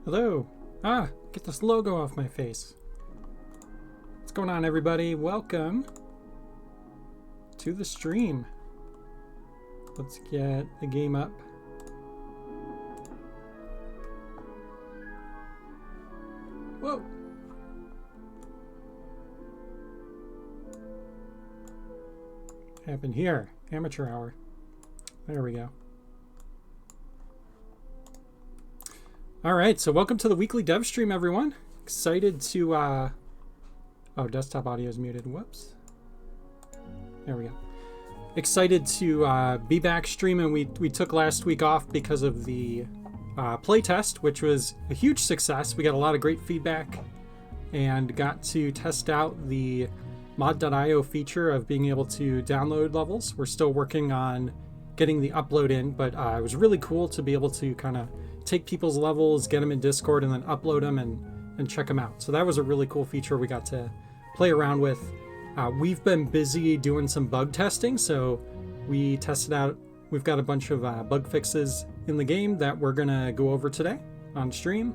Hello. Ah, get this logo off my face. What's going on, everybody? Welcome to the stream. Let's get the game up. Whoa. What happened here? Amateur hour. There we go. All right, so welcome to the weekly dev stream, everyone. Excited to, oh, desktop audio is muted. Whoops. There we go. Excited to be back streaming. We took last week off because of the playtest, which was a huge success. We got a lot of great feedback and got to test out the mod.io feature of being able to download levels. We're still working on getting the upload in, but it was really cool to be able to kind of take people's levels, get them in Discord, and then upload them and check them out. So that was a really cool feature we got to play around with. We've been busy doing some bug testing, so we tested out, we've got a bunch of bug fixes in the game that we're gonna go over today on stream,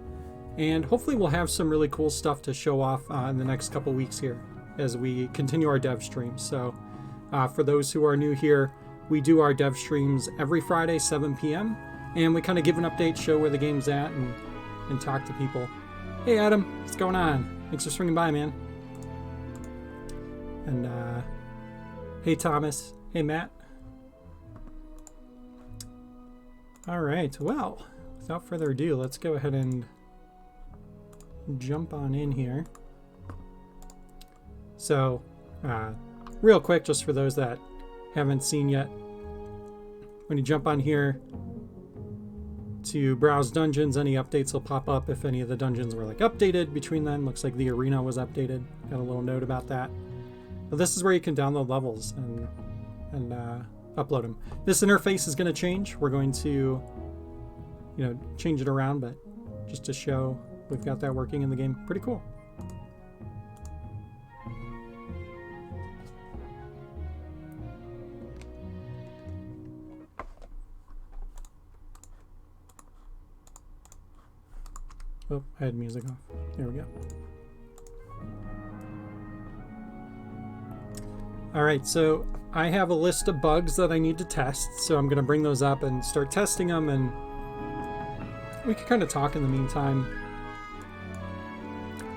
and hopefully we'll have some really cool stuff to show off in the next couple weeks here as we continue our dev stream. So for those who are new here, we do our dev streams every Friday, 7 p.m., and we kind of give an update, show where the game's at, and talk to people. Hey Adam, what's going on? Thanks for swinging by, man. And hey Thomas, hey Matt. All right, well, without further ado, let's go ahead and jump on in here. So, real quick, just for those that haven't seen yet, when you jump on here to browse dungeons, any updates will pop up if any of the dungeons were like updated between then. Looks like the arena was updated. Got a little note about that. But this is where you can download levels and upload them. This interface is going to change. We're going to, change it around, but just to show we've got that working in the game. Pretty cool. Oh, I had music off. There we go. All right, so I have a list of bugs that I need to test, so I'm going to bring those up and start testing them, and we can kind of talk in the meantime.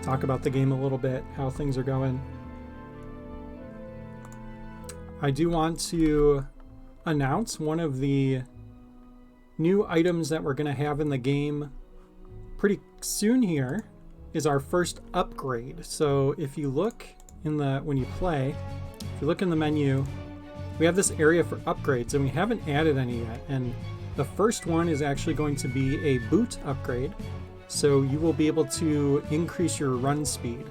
Talk about the game a little bit, how things are going. I do want to announce one of the new items that we're going to have in the game pretty soon here is our first upgrade. So if you look in when you play, if you look in the menu, we have this area for upgrades and we haven't added any yet. And the first one is actually going to be a boot upgrade. So you will be able to increase your run speed.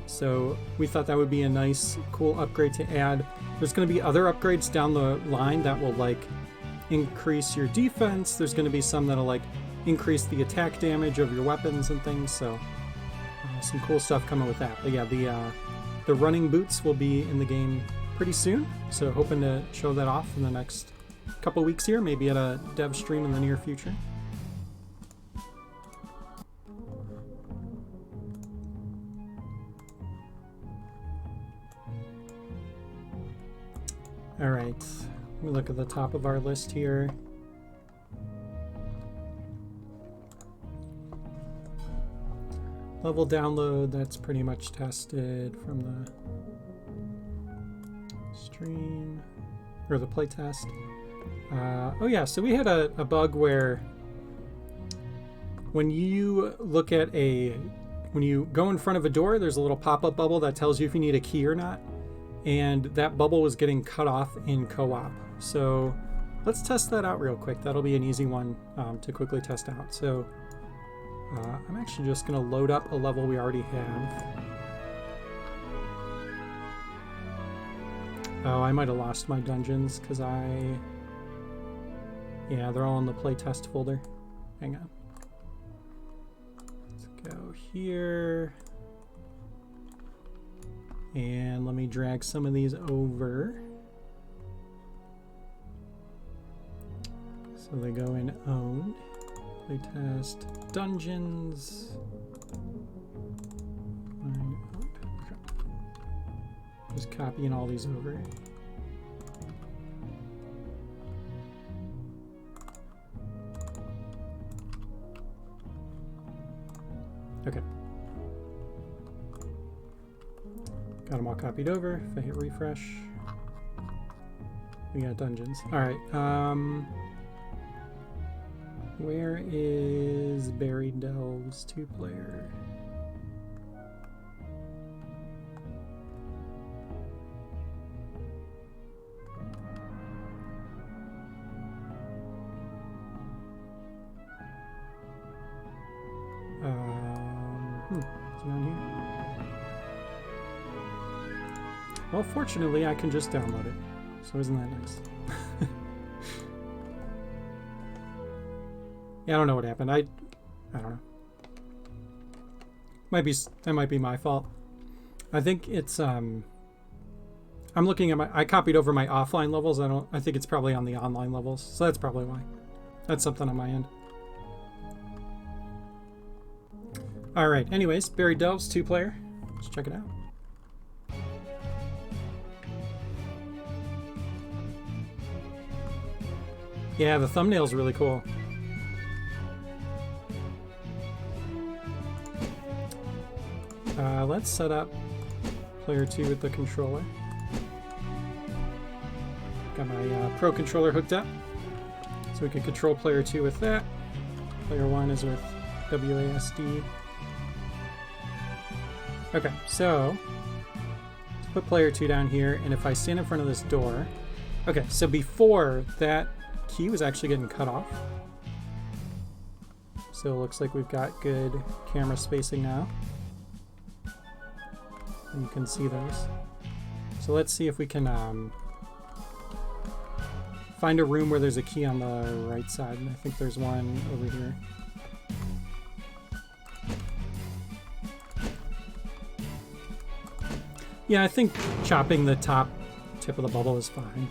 So we thought that would be a nice, cool upgrade to add. There's going to be other upgrades down the line that will like increase your defense. There's going to be some that'll like increase the attack damage of your weapons and things, so some cool stuff coming with that. But yeah, the running boots will be in the game pretty soon, so hoping to show that off in the next couple weeks here, maybe at a dev stream in the near future. All right, let me look at the top of our list here. Level download, that's pretty much tested from the stream, or the playtest. Oh yeah, so we had a bug where when you look at when you go in front of a door, there's a little pop-up bubble that tells you if you need a key or not. And that bubble was getting cut off in co-op. So let's test that out real quick. That'll be an easy one to quickly test out. So I'm actually just going to load up a level we already have. Oh, I might have lost my dungeons because yeah, they're all in the playtest folder. Hang on. Let's go here. And let me drag some of these over. So they go in owned. Playtest dungeons. Okay. Just copying all these over. Okay. Got them all copied over. If I hit refresh, we got dungeons. All right. Where is Buried Delves 2-player? Is it on here? Well, fortunately, I can just download it. So isn't that nice? Yeah, I don't know what happened. I don't know. That might be my fault. I think it's I'm looking at I copied over my offline levels. I think it's probably on the online levels. So that's probably why. That's something on my end. All right. Anyways, Buried Delves 2-player. Let's check it out. Yeah, the thumbnail's really cool. Let's set up player 2 with the controller. Got my Pro controller hooked up, so we can control player 2 with that. Player 1 is with WASD. Okay, so let's put player 2 down here, and if I stand in front of this door... Okay, so before that key was actually getting cut off. So it looks like we've got good camera spacing now. And you can see those. So let's see if we can find a room where there's a key on the right side. And I think there's one over here. Yeah, I think chopping the top tip of the bubble is fine.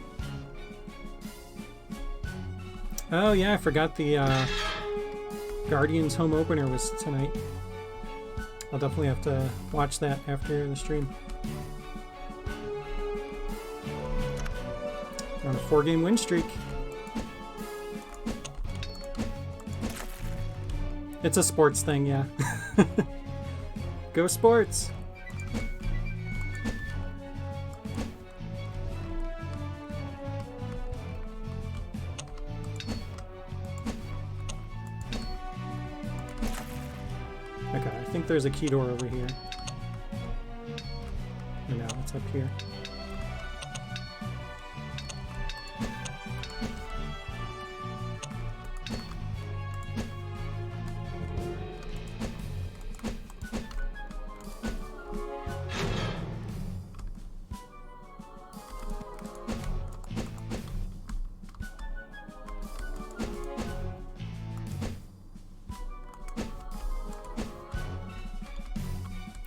Oh yeah, I forgot the Guardians home opener was tonight. I'll definitely have to watch that after the stream. We're on a 4-game win streak. It's a sports thing, yeah. Go sports! I think there's a key door over here. Or no, it's up here.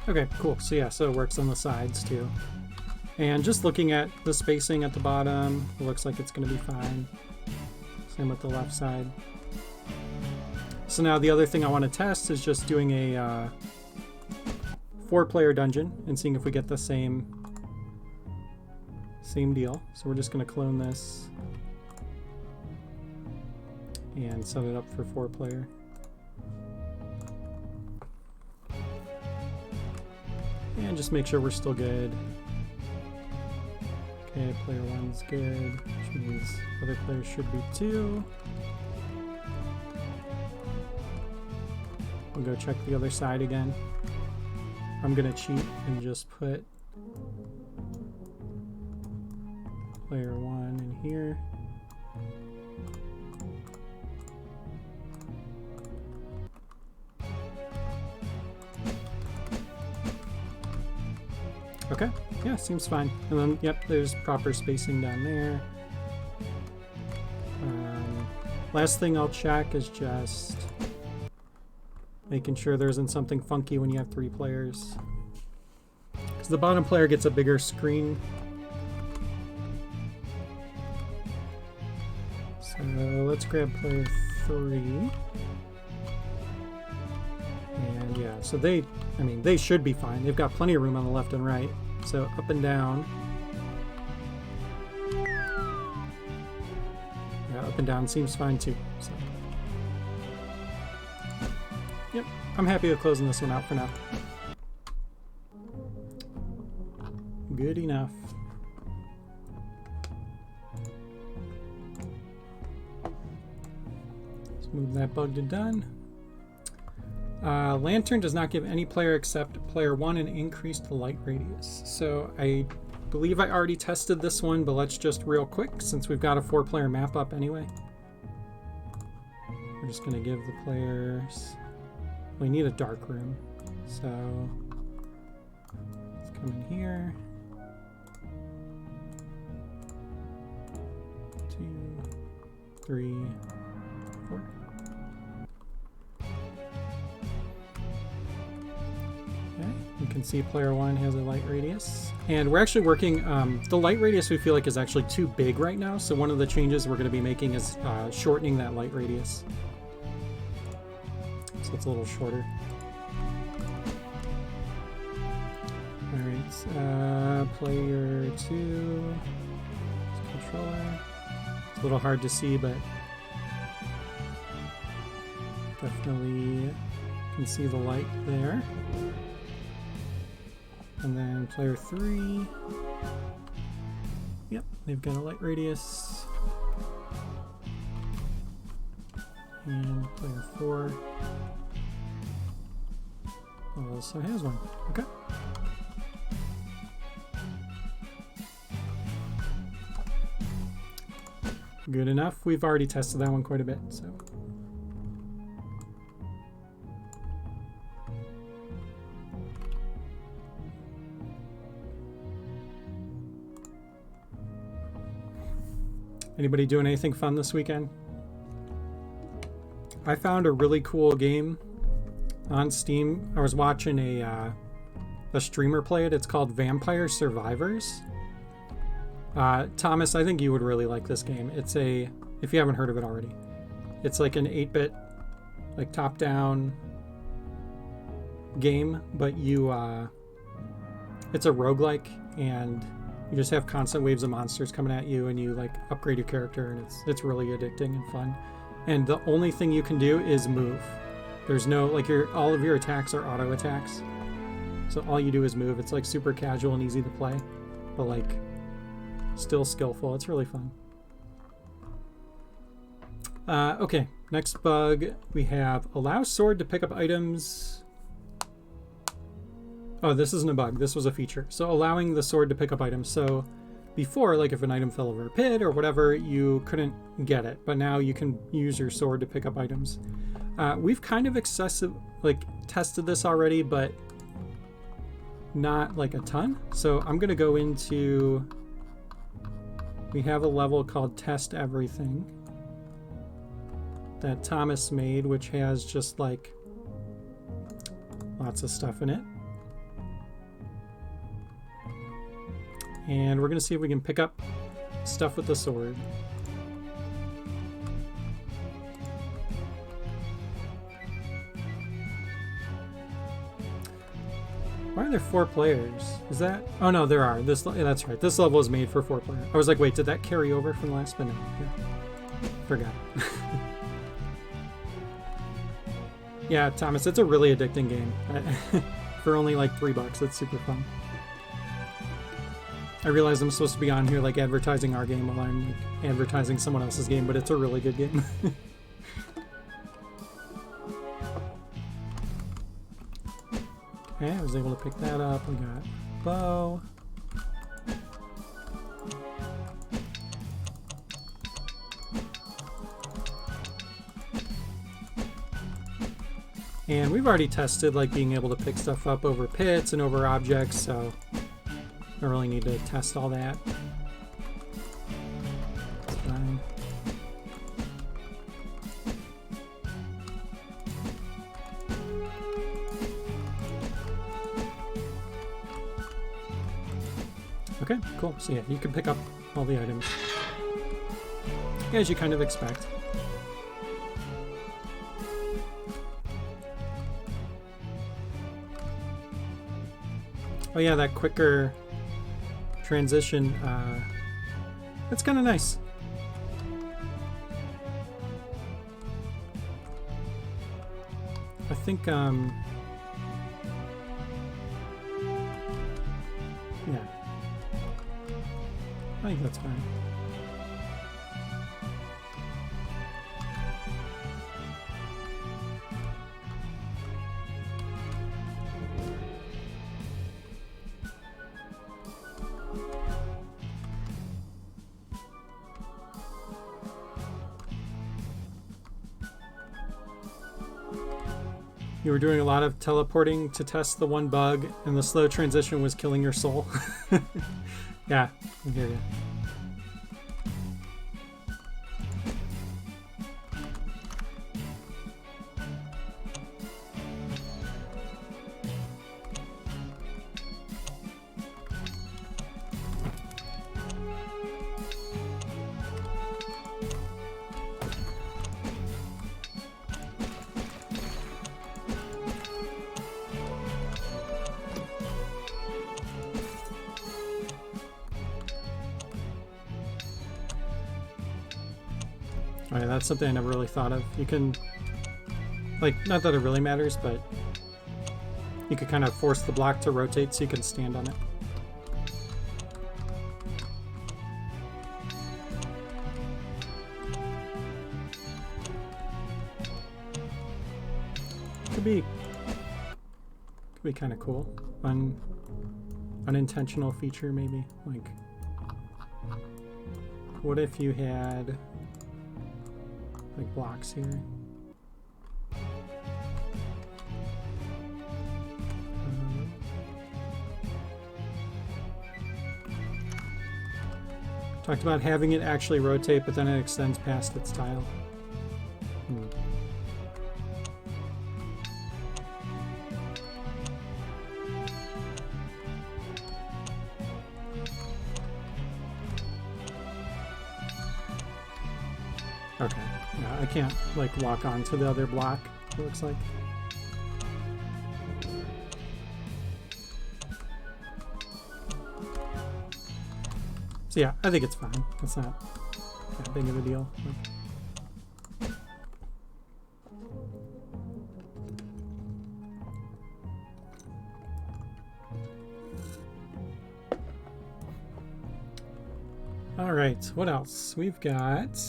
Okay, cool. So yeah, so it works on the sides too. And just looking at the spacing at the bottom, it looks like it's going to be fine. Same with the left side. So now the other thing I want to test is just doing a 4-player dungeon and seeing if we get the same deal. So we're just going to clone this and set it up for 4-player. And just make sure we're still good. Okay, player 1's good, which means other players should be too. We'll go check the other side again. I'm gonna cheat and just put player 1 in here. Okay, yeah, seems fine. And then, yep, there's proper spacing down there. Last thing I'll check is just making sure there isn't something funky when you have 3 players. Because the bottom player gets a bigger screen. So let's grab player 3. So they should be fine. They've got plenty of room on the left and right. So up and down. Yeah, up and down seems fine too. So. Yep, I'm happy with closing this one out for now. Good enough. Let's move that bug to done. Lantern does not give any player except player 1 an increased light radius. So I believe I already tested this one, but let's just real quick, since we've got a 4-player map up anyway. We're just going to give the players... We need a dark room. So let's come in here. 2, 3, 4. Okay, you can see player 1 has a light radius. And we're actually working, the light radius we feel like is actually too big right now, so one of the changes we're going to be making is shortening that light radius. So it's a little shorter. Alright, player 2, controller. It's a little hard to see, but definitely can see the light there. And then player 3, yep, they've got a light radius. And player 4 also has one. Okay. Good enough. We've already tested that one quite a bit, so. Anybody doing anything fun this weekend? I found a really cool game on Steam. I was watching a streamer play it. It's called Vampire Survivors. Thomas, I think you would really like this game. It's a, if you haven't heard of it already, it's like an 8-bit, like top-down game, but you, it's a roguelike, and you just have constant waves of monsters coming at you, and you like upgrade your character, and it's really addicting and fun. And the only thing you can do is move. There's no, like, all of your attacks are auto attacks. So all you do is move. It's like super casual and easy to play, but like still skillful. It's really fun. Okay, next bug we have allow sword to pick up items. Oh, this isn't a bug. This was a feature. So allowing the sword to pick up items. So before, like if an item fell over a pit or whatever, you couldn't get it, but now you can use your sword to pick up items. We've kind of tested this already, but not like a ton. So I'm gonna go into, we have a level called Test Everything that Thomas made, which has just like lots of stuff in it. And we're gonna see if we can pick up stuff with the sword. Why are there 4 players? Is that? Oh no, there are. That's right. This level is made for 4 players. I was like, wait, did that carry over from the last? But no, yeah. Forgot. Yeah, Thomas, it's a really addicting game. For only like $3, it's super fun. I realize I'm supposed to be on here like advertising our game while I'm like, advertising someone else's game, but it's a really good game. Okay, I was able to pick that up. We got bow. And we've already tested like being able to pick stuff up over pits and over objects, so I don't really need to test all that. It's fine. Okay, cool. So yeah, you can pick up all the items, as you kind of expect. Oh yeah, that quicker transition. It's kind of nice. I think, yeah. I think that's fine. You were doing a lot of teleporting to test the one bug, and the slow transition was killing your soul. Yeah, I hear you. Oh yeah, that's something I never really thought of. You can, like, not that it really matters, but you could kind of force the block to rotate so you can stand on it. Could be kind of cool. Unintentional feature, maybe. Like, what if you had like blocks here? Talked about having it actually rotate, but then it extends past its tile. Okay, yeah, I can't like walk onto the other block, it looks like. So yeah, I think it's fine. It's not that big of a deal. All right, what else? We've got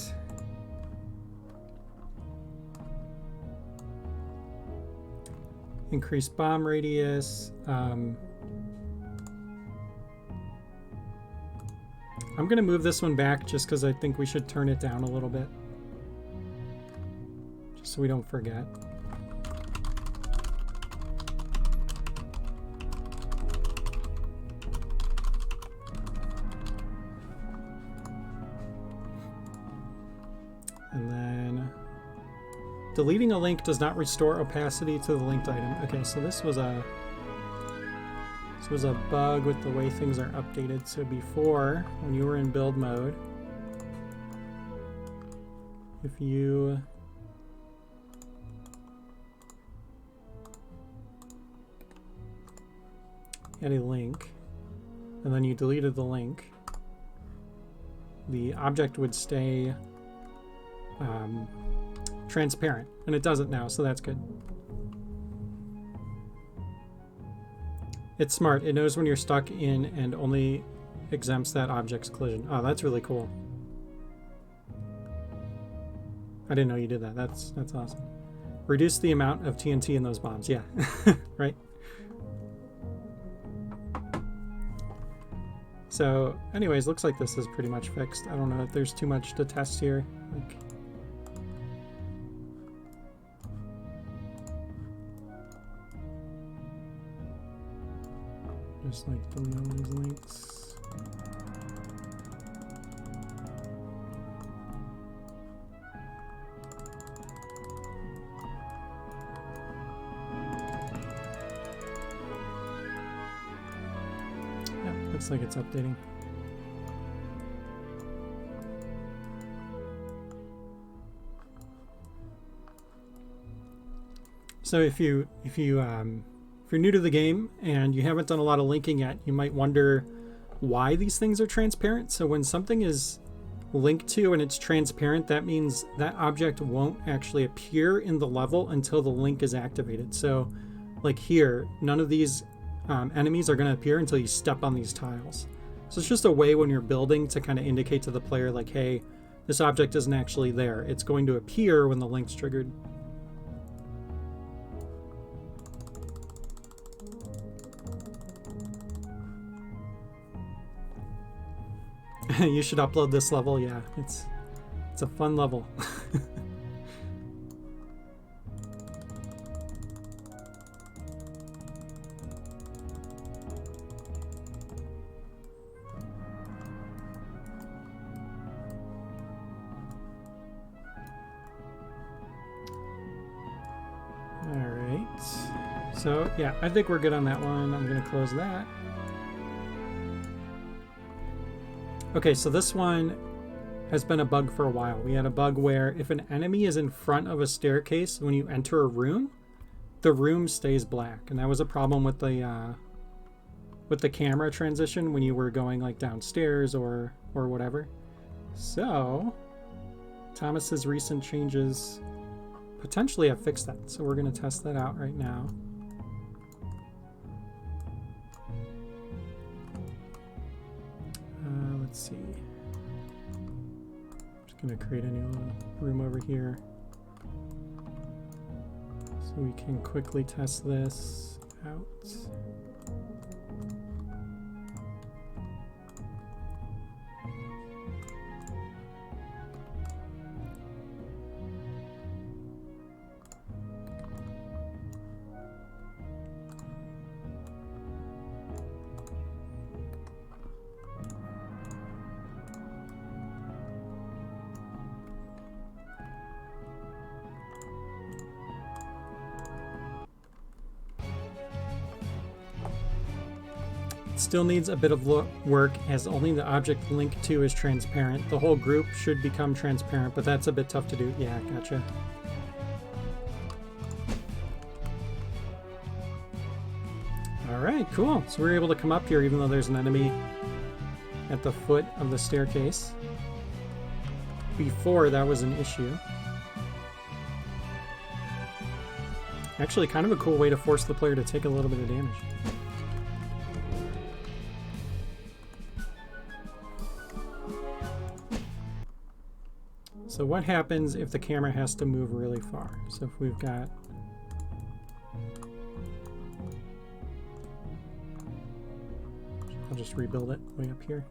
increased bomb radius. I'm going to move this one back just because I think we should turn it down a little bit. Just so we don't forget. And then deleting a link does not restore opacity to the linked item. Okay, so this was a bug with the way things are updated. So before, when you were in build mode, if you had a link and then you deleted the link, the object would stay transparent, and it doesn't now, so that's good. It's smart. It knows when you're stuck in and only exempts that object's collision. Oh, that's really cool. I didn't know you did that. That's awesome. Reduce the amount of TNT in those bombs. Yeah, right. So anyways, looks like this is pretty much fixed. I don't know if there's too much to test here. Like, just like delete all these links. Yeah, looks like it's updating. So if you if you're new to the game and you haven't done a lot of linking yet, you might wonder why these things are transparent. So when something is linked to and it's transparent, that means that object won't actually appear in the level until the link is activated. So like here, none of these enemies are going to appear until you step on these tiles. So it's just a way when you're building to kind of indicate to the player like, hey, this object isn't actually there. It's going to appear when the link's triggered. You should upload this level. Yeah, it's a fun level. All right. So yeah, I think we're good on that one. I'm going to close that. Okay, so this one has been a bug for a while. We had a bug where if an enemy is in front of a staircase, when you enter a room, the room stays black. And that was a problem with the camera transition when you were going like downstairs or whatever. So Thomas's recent changes potentially have fixed that. So we're going to test that out right now. Let's see. Just going to create a new little room over here so we can quickly test this out. Still needs a bit of work as only the object linked to is transparent. The whole group should become transparent, but that's a bit tough to do. Yeah, gotcha. All right, cool. So we're able to come up here even though there's an enemy at the foot of the staircase. Before, that was an issue. Actually, kind of a cool way to force the player to take a little bit of damage. So what happens if the camera has to move really far? So if we've got... I'll just rebuild it way up here.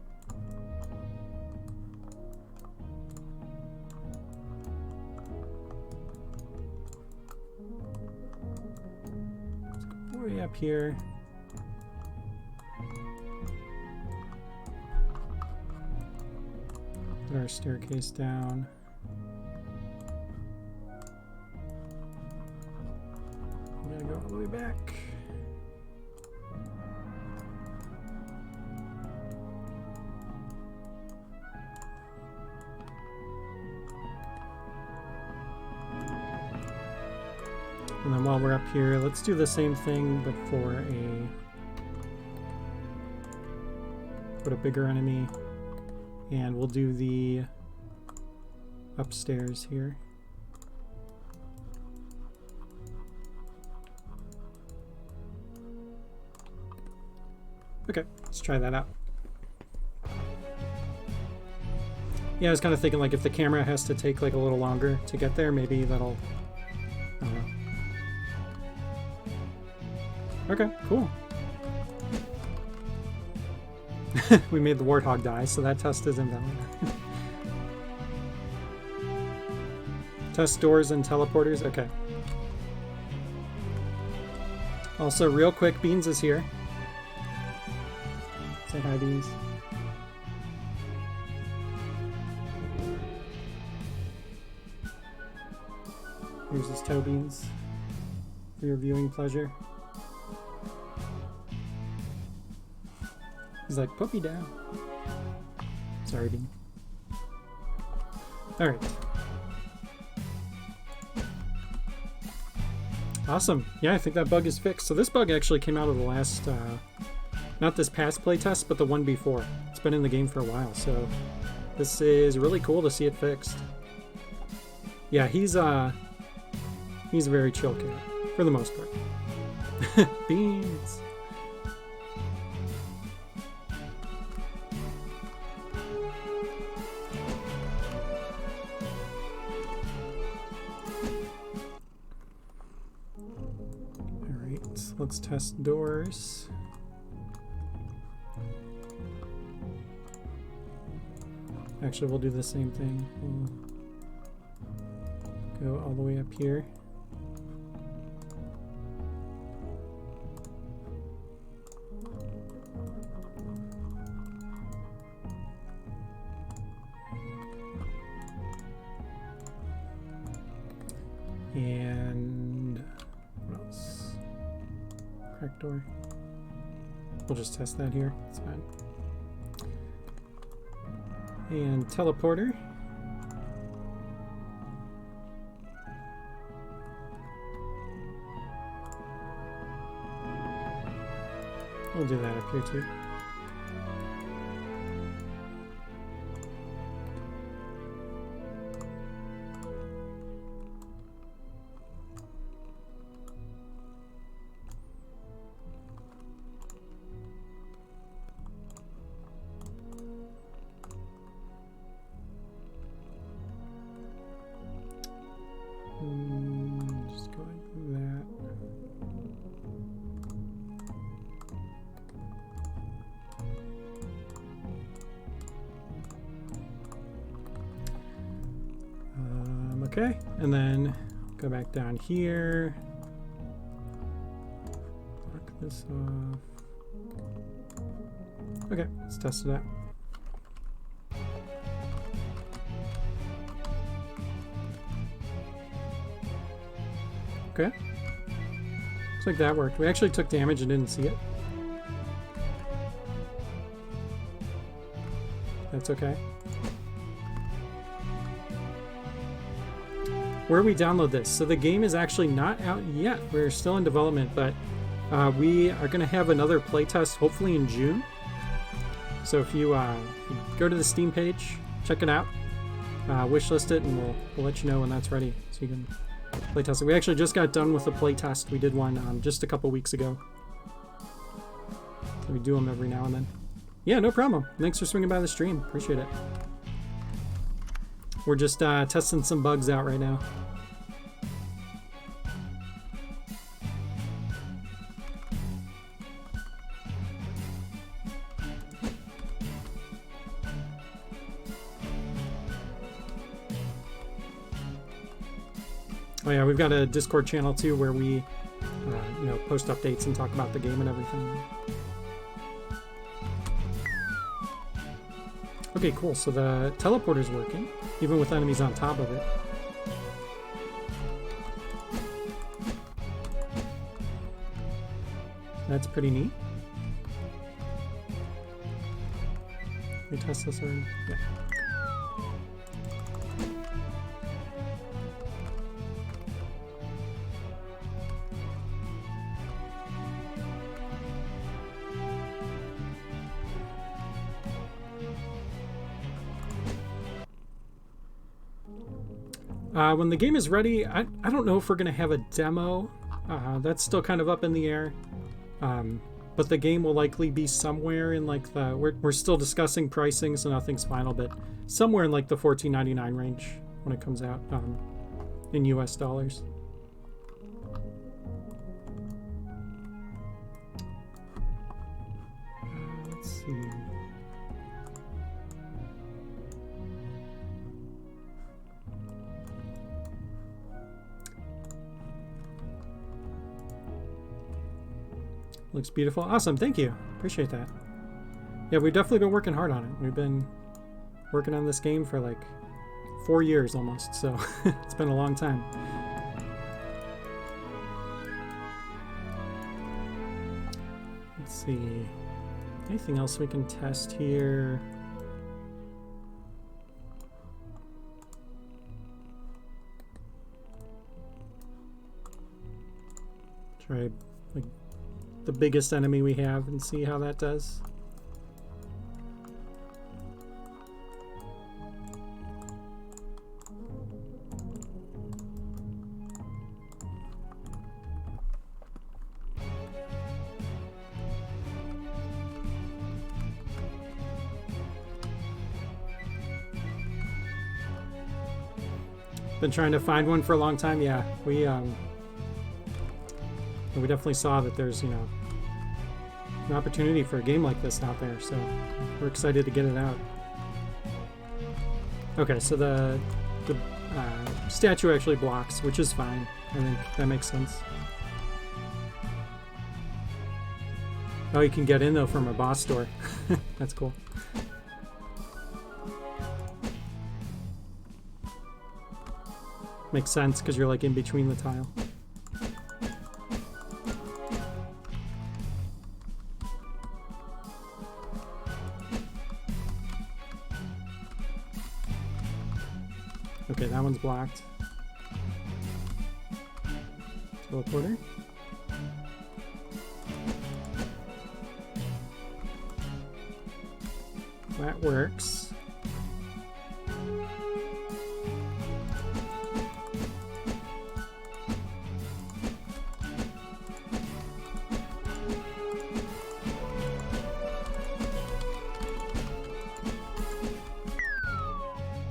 Let's go way up here. Put our staircase down. Go all the way back. And then while we're up here, let's do the same thing, but for put a bigger enemy, and we'll do the upstairs here. Okay, let's try that out. Yeah, I was kind of thinking like if the camera has to take like a little longer to get there, maybe that'll... I don't know. Okay, cool. We made the warthog die, so that test is invalid. Test doors and teleporters, okay. Also, real quick, Beans is here. Say hi, Beans. Here's his toe, Beans, for your viewing pleasure. He's like, put me down. Sorry, Bean. Alright. Awesome. Yeah, I think that bug is fixed. So this bug actually came out of the last, not this past playtest, but the one before. It's been in the game for a while, so this is really cool to see it fixed. Yeah, he's a very chill cat, for the most part. Beans! Let's test doors. Actually, we'll do the same thing. We'll go all the way up here. And what else? Crack door. We'll just test that here. It's fine. And teleporter. We'll do that up here too. Just go like that. Okay, and then go back down here. Lock this off. Okay, let's test it out. Okay. Looks like that worked. We actually took damage and didn't see it. That's okay. Where we download this. So the game is actually not out yet. We're still in development, but we are going to have another playtest hopefully in June. So if you go to the Steam page, check it out, wishlist it, and we'll let you know when that's ready so you can playtest it. We actually just got done with the playtest. We did one just a couple weeks ago. So we do them every now and then. Yeah, no problem. Thanks for swinging by the stream. Appreciate it. We're just testing some bugs out right now. Oh yeah, we've got a Discord channel too where we, post updates and talk about the game and everything. Okay, cool. So the teleporter's working, even with enemies on top of it. That's pretty neat. Can we test this already? Yeah. When the game is ready, I don't know if we're going to have a demo. That's still kind of up in the air. But the game will likely be somewhere in like the... We're still discussing pricing, so nothing's final, but somewhere in like the $14.99 range when it comes out in US dollars. Let's see... Looks beautiful. Awesome. Thank you. Appreciate that. Yeah, we've definitely been working hard on it. We've been working on this game for like 4 years almost, so it's been a long time. Let's see. Anything else we can test here? Try like the biggest enemy we have and see how that does. Been trying to find one for a long time. Yeah, we definitely saw that there's, you know, an opportunity for a game like this out there, so we're excited to get it out. Okay, so the statue actually blocks, which is fine. I think that makes sense. Oh, you can get in though from a boss door. That's cool. Makes sense because you're like in between the tile. Okay, that one's blocked. Teleporter. That works.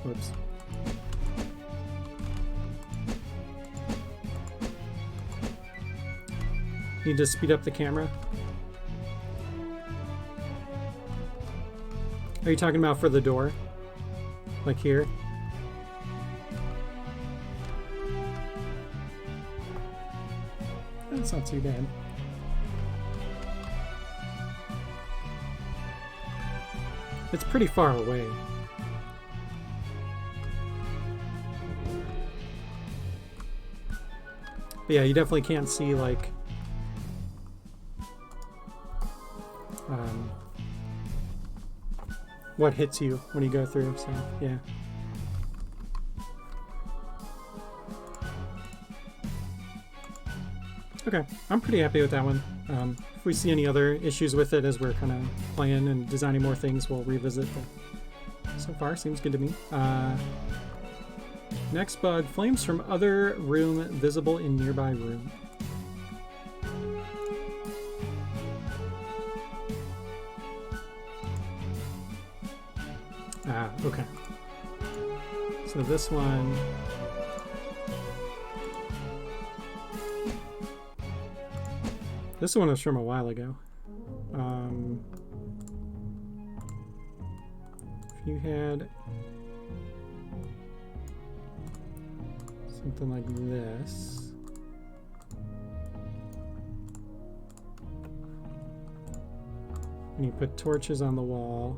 Whoops. Need to speed up the camera. Are you talking about for the door? Like here? That's not too bad. It's pretty far away. But yeah, you definitely can't see like what hits you when you go through, so yeah. Okay, I'm pretty happy with that one. If we see any other issues with it as we're kind of playing and designing more things, we'll revisit, but so far seems good to me. Next bug, flames from other room visible in nearby room. Ah, okay. So this one... This one was from a while ago. If you had something like this. And you put torches on the wall.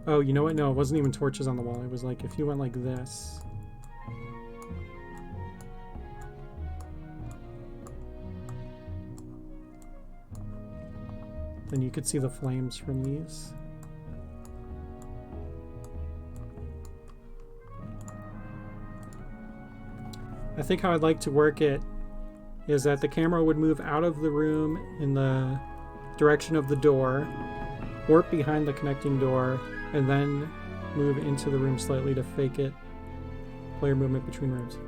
Oh, you know what? No, it wasn't even torches on the wall. It was like if you went like this. Then you could see the flames from these. I think how I'd like to work it is that the camera would move out of the room in the direction of the door, warp behind the connecting door, and then move into the room slightly to fake it. Player movement between rooms.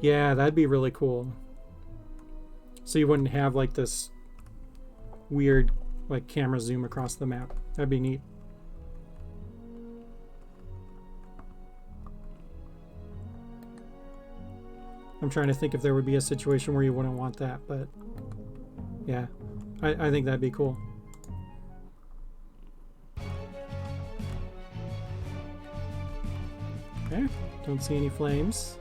Yeah, that'd be really cool. So you wouldn't have like this weird like camera zoom across the map. That'd be neat. I'm trying to think if there would be a situation where you wouldn't want that, but yeah, I think that'd be cool. Okay, don't see any flames.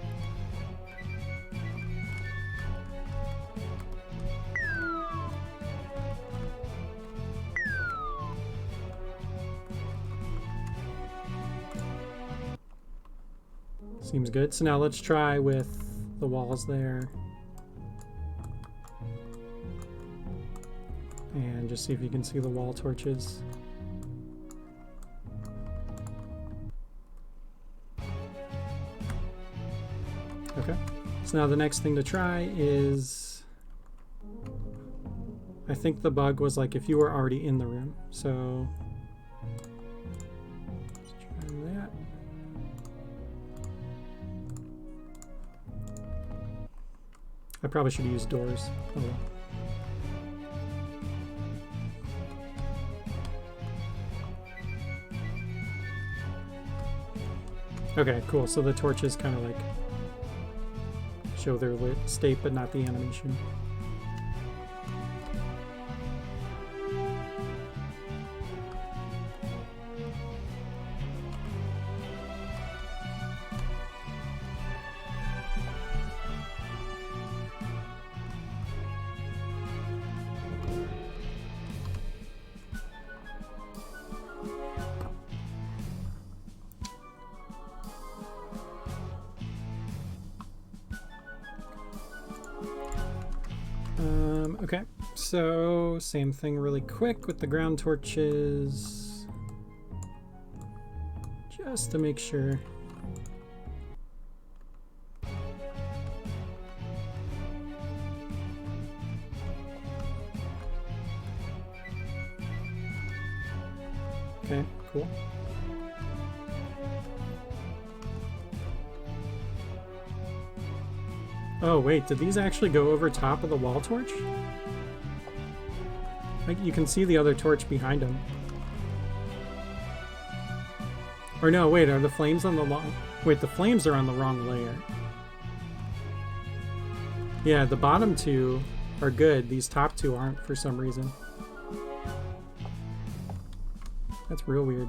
Seems good. So now let's try with the walls there. And just see if you can see the wall torches. Okay. So now the next thing to try is, I think the bug was like if you were already in the room. So let's try that. I probably should use doors. Oh, well. Okay, cool. So the torches kind of like show their lit state, but not the animation. Okay, so same thing really quick with the ground torches, just to make sure. Okay, cool. Oh wait, did these actually go over top of the wall torch? Like you can see the other torch behind them. Or no, wait, are the flames on the long... Wait, the flames are on the wrong layer. Yeah, the bottom two are good. These top two aren't for some reason. That's real weird.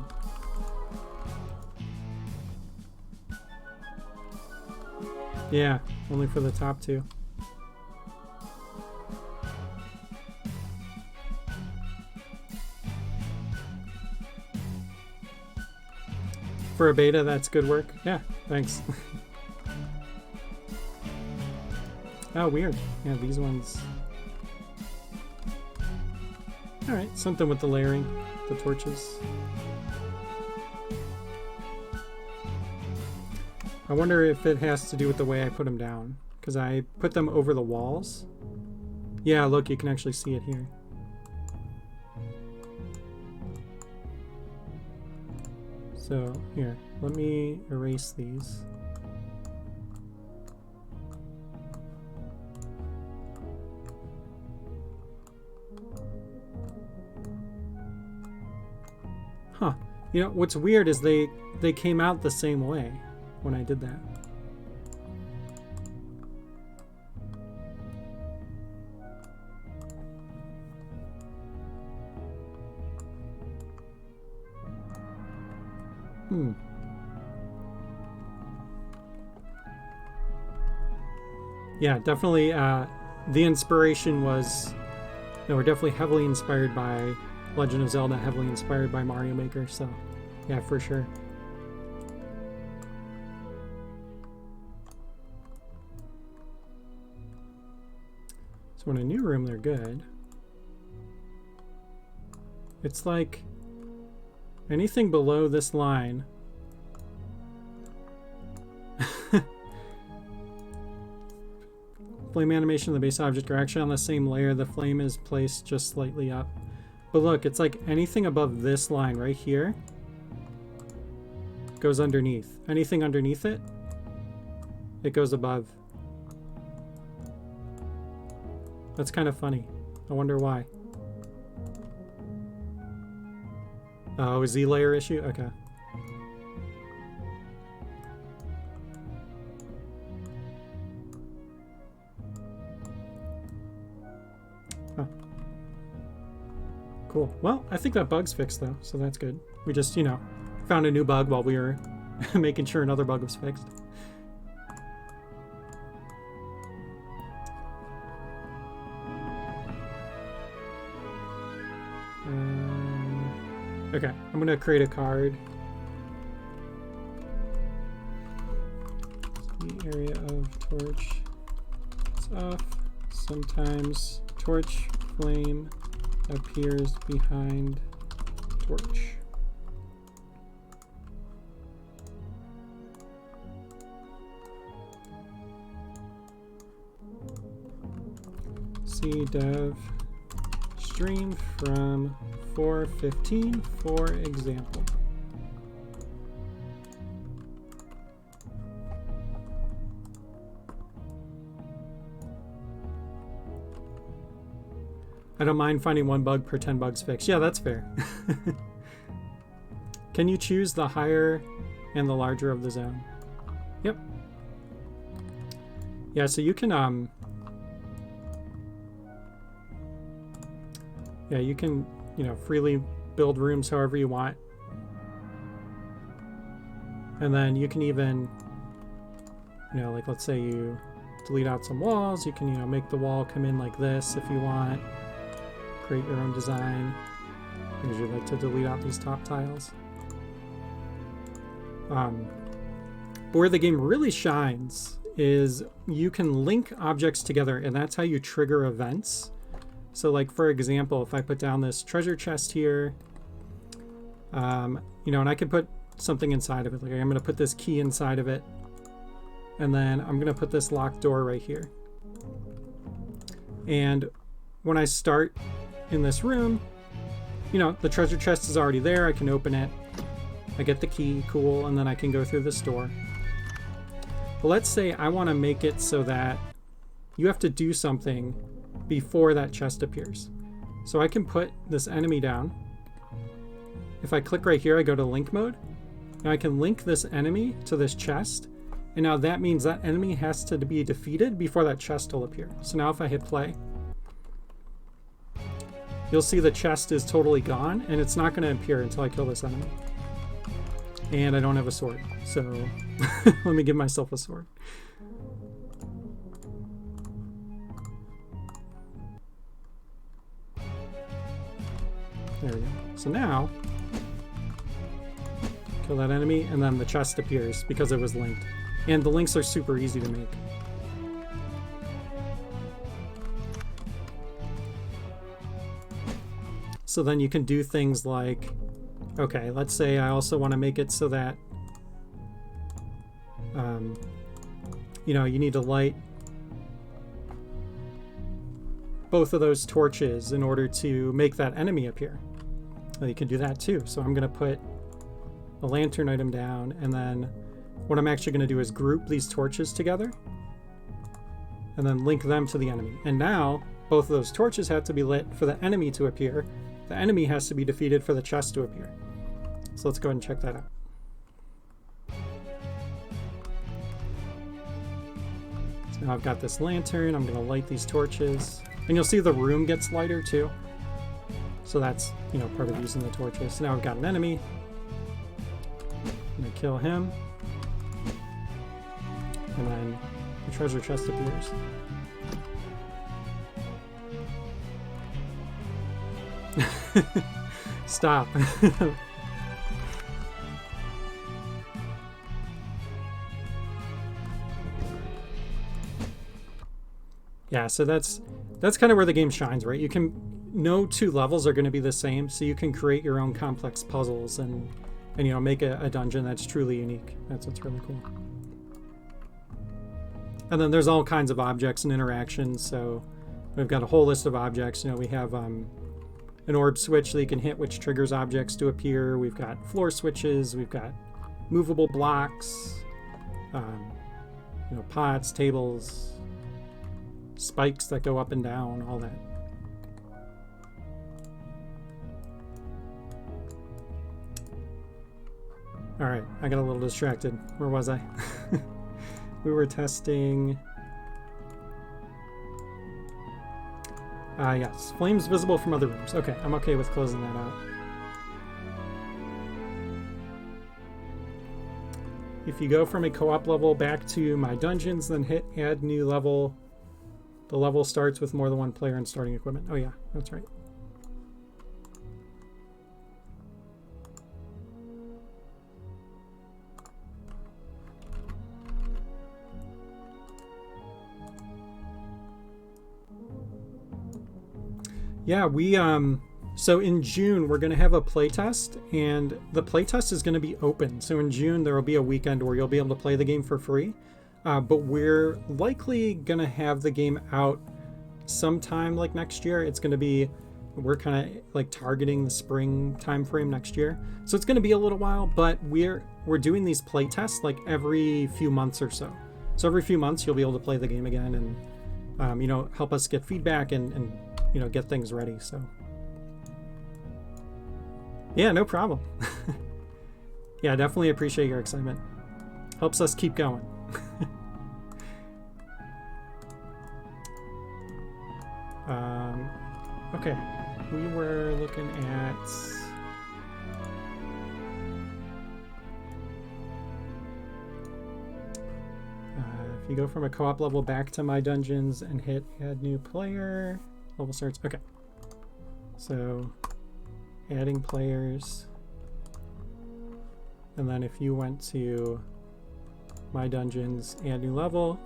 Yeah, only for the top two. For a beta, that's good work. Yeah, thanks. Oh, weird. Yeah, these ones. Alright, something with the layering, the torches. I wonder if it has to do with the way I put them down, because I put them over the walls. Yeah, look, you can actually see it here. So, here, let me erase these. Huh. You know, what's weird is they came out the same way when I did that. Yeah, definitely the inspiration was, they were definitely heavily inspired by Legend of Zelda, heavily inspired by Mario Maker, so yeah, for sure. So in a new room, they're good. It's like anything below this line. Flame animation and the base object are actually on the same layer. The flame is placed just slightly up. But look, it's like anything above this line right here goes underneath. Anything underneath it, it goes above. That's kind of funny. I wonder why. Oh, Z layer issue? Okay. Huh. Cool. Well, I think that bug's fixed though, so that's good. We just, you know, found a new bug while we were making sure another bug was fixed. Okay, I'm gonna create a card. The area of torch is off. Sometimes torch flame appears behind torch. See dev stream from 4:15, for example. I don't mind finding one bug per 10 bugs fixed. Yeah, that's fair. Can you choose the higher and the larger of the zone? Yep. Yeah, so you can yeah, you can, you know, freely build rooms however you want. And then you can even, you know, like let's say you delete out some walls, you can, you know, make the wall come in like this if you want. Create your own design. I usually like to delete out these top tiles. But where the game really shines is you can link objects together, and that's how you trigger events. So like, for example, if I put down this treasure chest here, you know, and I could put something inside of it. Like I'm going to put this key inside of it, and then I'm going to put this locked door right here. And when I start in this room, you know, the treasure chest is already there. I can open it. I get the key, cool, and then I can go through this door. But let's say I want to make it so that you have to do something before that chest appears. So I can put this enemy down. If I click right here, I go to link mode. Now I can link this enemy to this chest. And now that means that enemy has to be defeated before that chest will appear. So now if I hit play, you'll see the chest is totally gone, and it's not going to appear until I kill this enemy. And I don't have a sword, so let me give myself a sword. There we go. So now, kill that enemy, and then the chest appears because it was linked. And the links are super easy to make. So then you can do things like, okay, let's say I also want to make it so that, you know, you need to light both of those torches in order to make that enemy appear. Well, you can do that too. So I'm going to put a lantern item down, and then what I'm actually going to do is group these torches together and then link them to the enemy. And now both of those torches have to be lit for the enemy to appear. The enemy has to be defeated for the chest to appear. So let's go ahead and check that out. So now I've got this lantern. I'm going to light these torches. And you'll see the room gets lighter too. So that's, you know, part of using the torches. So now I've got an enemy. I'm going to kill him. And then the treasure chest appears. Stop. Yeah, so that's kind of where the game shines, right? You can, no two levels are going to be the same, so you can create your own complex puzzles and you know, make a dungeon that's truly unique. That's what's really cool. And then there's all kinds of objects and interactions. So we've got a whole list of objects. You know, we have an orb switch that you can hit, which triggers objects to appear. We've got floor switches. We've got movable blocks, you know, pots, tables, spikes that go up and down, all that. All right, I got a little distracted. Where was I? We were testing... yes, flames visible from other rooms. Okay, I'm okay with closing that out. If you go from a co-op level back to my dungeons, then hit add new level, the level starts with more than one player and starting equipment. Oh yeah, that's right. Yeah, we so in June we're going to have a playtest, and the playtest is going to be open. So in June there will be a weekend where you'll be able to play the game for free, but we're likely going to have the game out sometime like next year. It's going to be, we're kind of like targeting the spring time frame next year, so it's going to be a little while, but we're doing these play tests like every few months or so. So every few months you'll be able to play the game again and you know, help us get feedback and you know, get things ready. So yeah, no problem. Yeah, definitely appreciate your excitement. Helps us keep going. Okay, we were looking at if you go from a co-op level back to my dungeons and hit add new player, level starts. Okay, so adding players, and then if you went to my dungeons, add new level.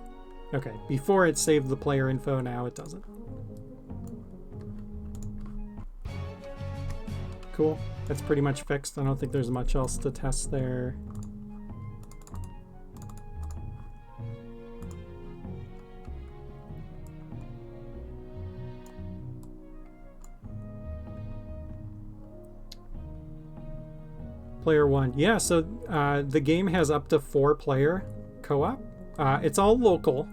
Okay, before it saved the player info, now it doesn't. Cool, that's pretty much fixed. I don't think there's much else to test there. Player 1. Yeah, so the game has up to 4-player co-op. It's all local,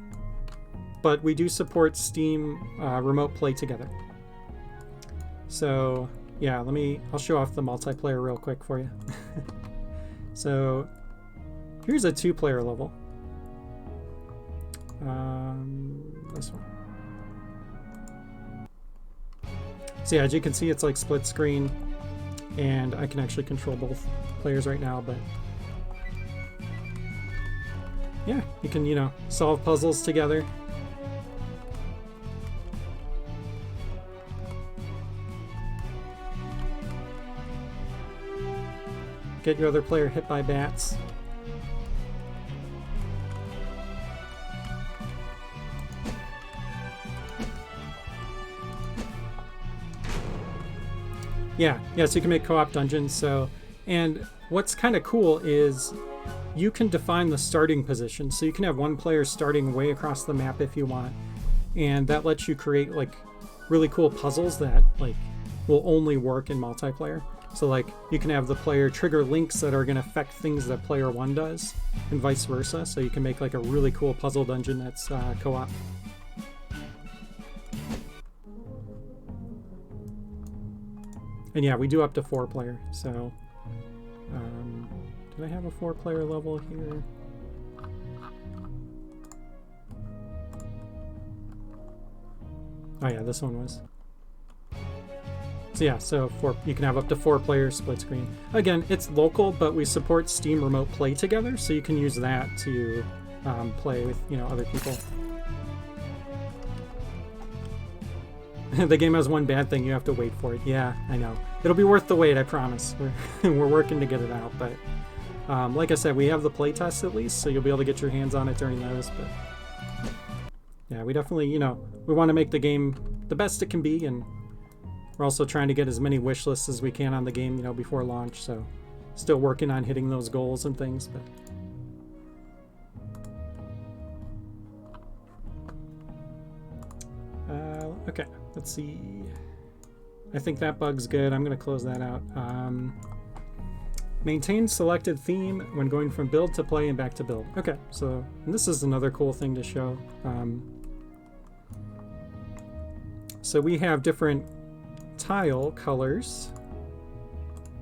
but we do support Steam remote play together. So yeah, I'll show off the multiplayer real quick for you. So here's a 2-player level. This one. So yeah, as you can see, it's like split screen, and I can actually control both players right now, but yeah, you can, you know, solve puzzles together. Get your other player hit by bats. Yeah, so you can make co-op dungeons. So, and what's kind of cool is you can define the starting position. So you can have one player starting way across the map if you want, and that lets you create like really cool puzzles that like will only work in multiplayer. So like you can have the player trigger links that are going to affect things that player 1 does, and vice versa. So you can make like a really cool puzzle dungeon that's co-op. And yeah, we do up to 4-player. So did I have a 4-player level here? Oh yeah, this one was. So yeah, so you can have up to 4-player split screen. Again, it's local, but we support Steam Remote Play together, so you can use that to play with, you know, other people. The game has one bad thing: you have to wait for it. Yeah, I know. It'll be worth the wait, I promise. We're working to get it out, but like I said, we have the playtests at least, so you'll be able to get your hands on it during those. But yeah, we definitely, you know, we want to make the game the best it can be, and we're also trying to get as many wish lists as we can on the game, you know, before launch. So still working on hitting those goals and things, but okay, let's see. I think that bug's good. I'm going to close that out. Maintain selected theme when going from build to play and back to build. Okay, so this is another cool thing to show. So we have different tile colors.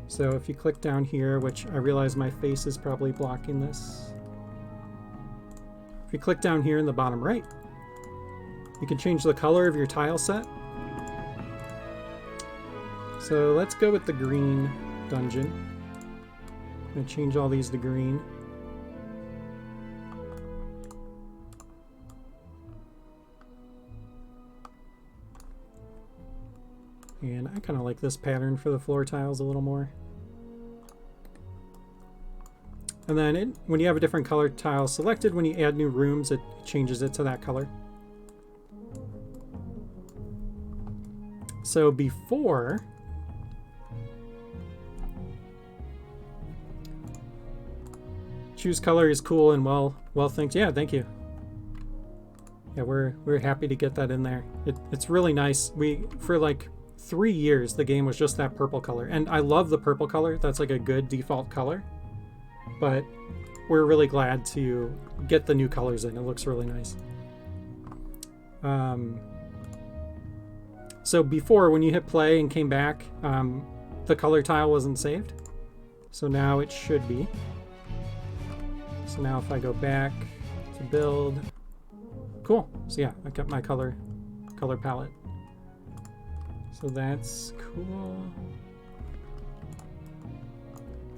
So if you click down here, which I realize my face is probably blocking this. If you click down here in the bottom right, you can change the color of your tile set. So let's go with the green dungeon. I'm going to change all these to green. And I kind of like this pattern for the floor tiles a little more. And then when you have a different color tile selected, when you add new rooms, it changes it to that color. So before, choose color is cool and well think. Yeah, thank you. Yeah, we're happy to get that in there. It's really nice. For like 3 years the game was just that purple color, and I love the purple color. That's like a good default color, but we're really glad to get the new colors in. It looks really nice. So before, when you hit play and came back, the color tile wasn't saved, so now it should be. So now if I go back to build, cool. So yeah, I got my color palette. So that's cool.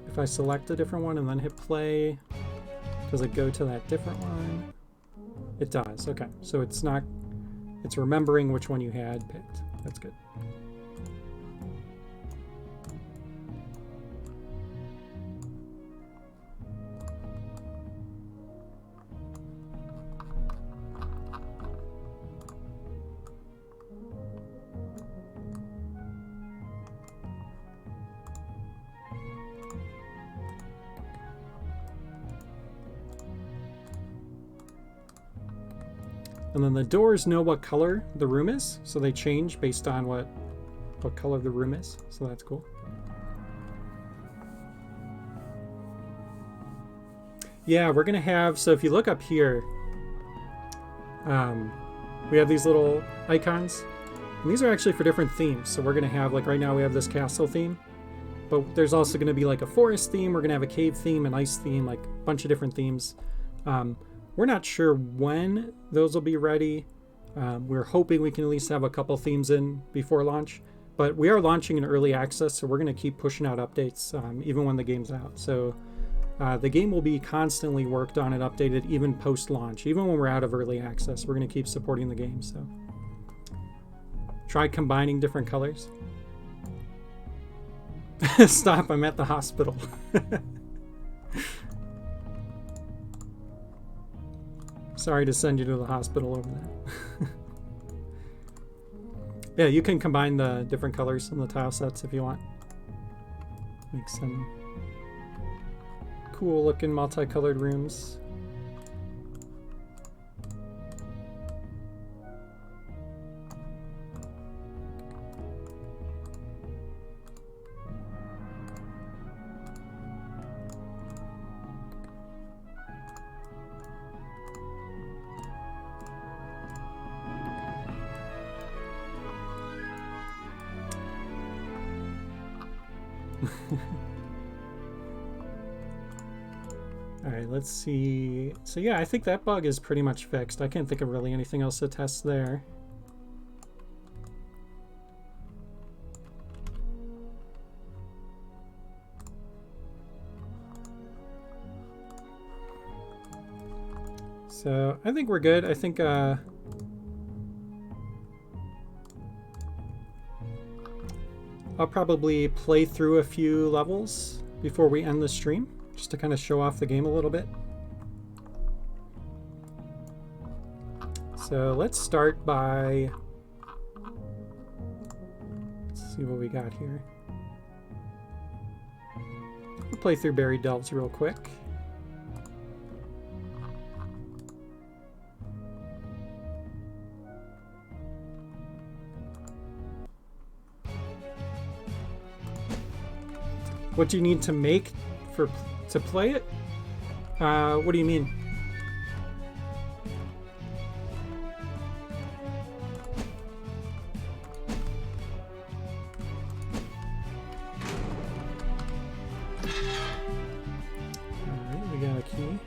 If I select a different one and then hit play, does it go to that different one? It does. Okay, so it's remembering which one you had picked. That's good. And then the doors know what color the room is, so they change based on what color the room is. So that's cool. Yeah, we're gonna have, so if you look up here, we have these little icons, and these are actually for different themes. So we're gonna have, like right now we have this castle theme, but there's also gonna be like a forest theme, we're gonna have a cave theme, an ice theme, like a bunch of different themes. We're not sure when those will be ready. We're hoping we can at least have a couple themes in before launch, but we are launching in early access, so we're going to keep pushing out updates even when the game's out. So the game will be constantly worked on and updated even post-launch. Even when we're out of early access, we're going to keep supporting the game. So try combining different colors. Stop, I'm at the hospital. Sorry to send you to the hospital over that. Yeah, you can combine the different colors in the tile sets if you want. Make some cool looking multicolored rooms. Alright, let's see. So yeah, I think that bug is pretty much fixed. I can't think of really anything else to test there. So I think we're good. I think I'll probably play through a few levels before we end the stream, just to kind of show off the game a little bit. So let's start by, let's see what we got here. We'll play through Buried Delves real quick. What do you need to make to play it? What do you mean? Alright, we got a key.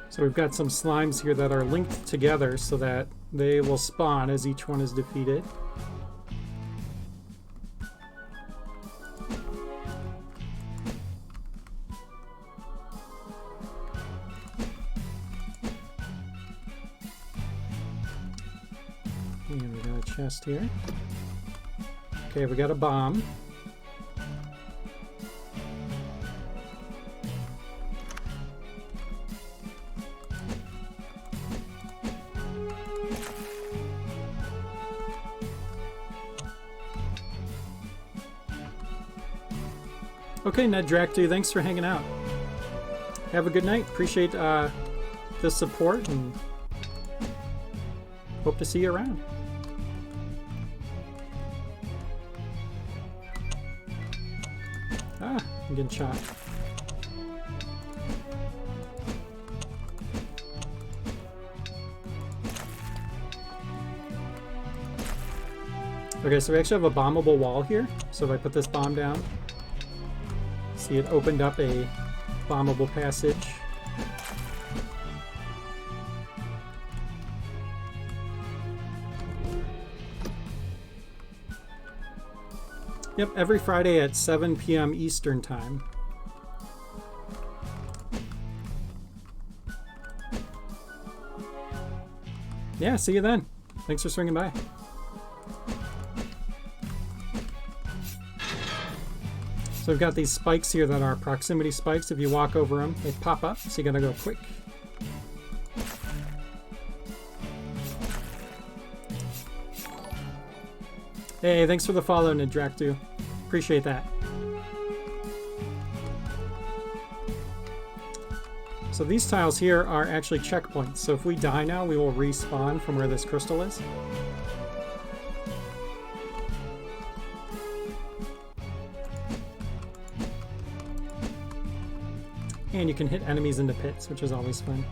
So we've got some slimes here that are linked together so that they will spawn as each one is defeated. And we got a chest here. Okay, we got a bomb. Okay, Ned Drakdu, thanks for hanging out. Have a good night. Appreciate the support and hope to see you around. Ah, I'm getting shot. Okay, so we actually have a bombable wall here. So if I put this bomb down, see it opened up a bombable passage. Yep, every Friday at 7 p.m. Eastern Time. Yeah, see you then. Thanks for swinging by. So we've got these spikes here that are proximity spikes. If you walk over them, they pop up, so you gotta go quick. Hey, thanks for the follow, Nidraktu. Appreciate that. So these tiles here are actually checkpoints. So if we die now, we will respawn from where this crystal is. And you can hit enemies into pits, which is always fun.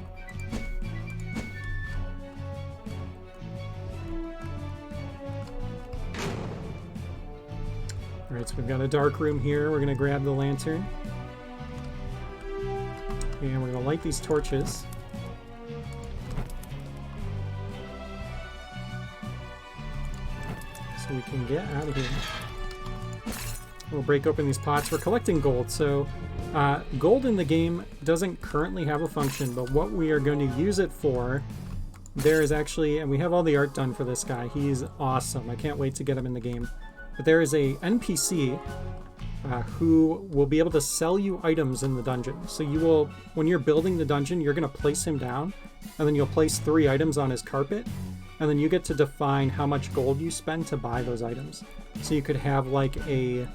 Alright, so we've got a dark room here. We're going to grab the lantern. And we're going to light these torches. So we can get out of here. We'll break open these pots. We're collecting gold, so gold in the game doesn't currently have a function, but what we are going to use it for, there is actually, and we have all the art done for this guy. He's awesome. I can't wait to get him in the game. But there is a NPC who will be able to sell you items in the dungeon. So you will, when you're building the dungeon, you're going to place him down, and then you'll place 3 items on his carpet, and then you get to define how much gold you spend to buy those items. So you could have like a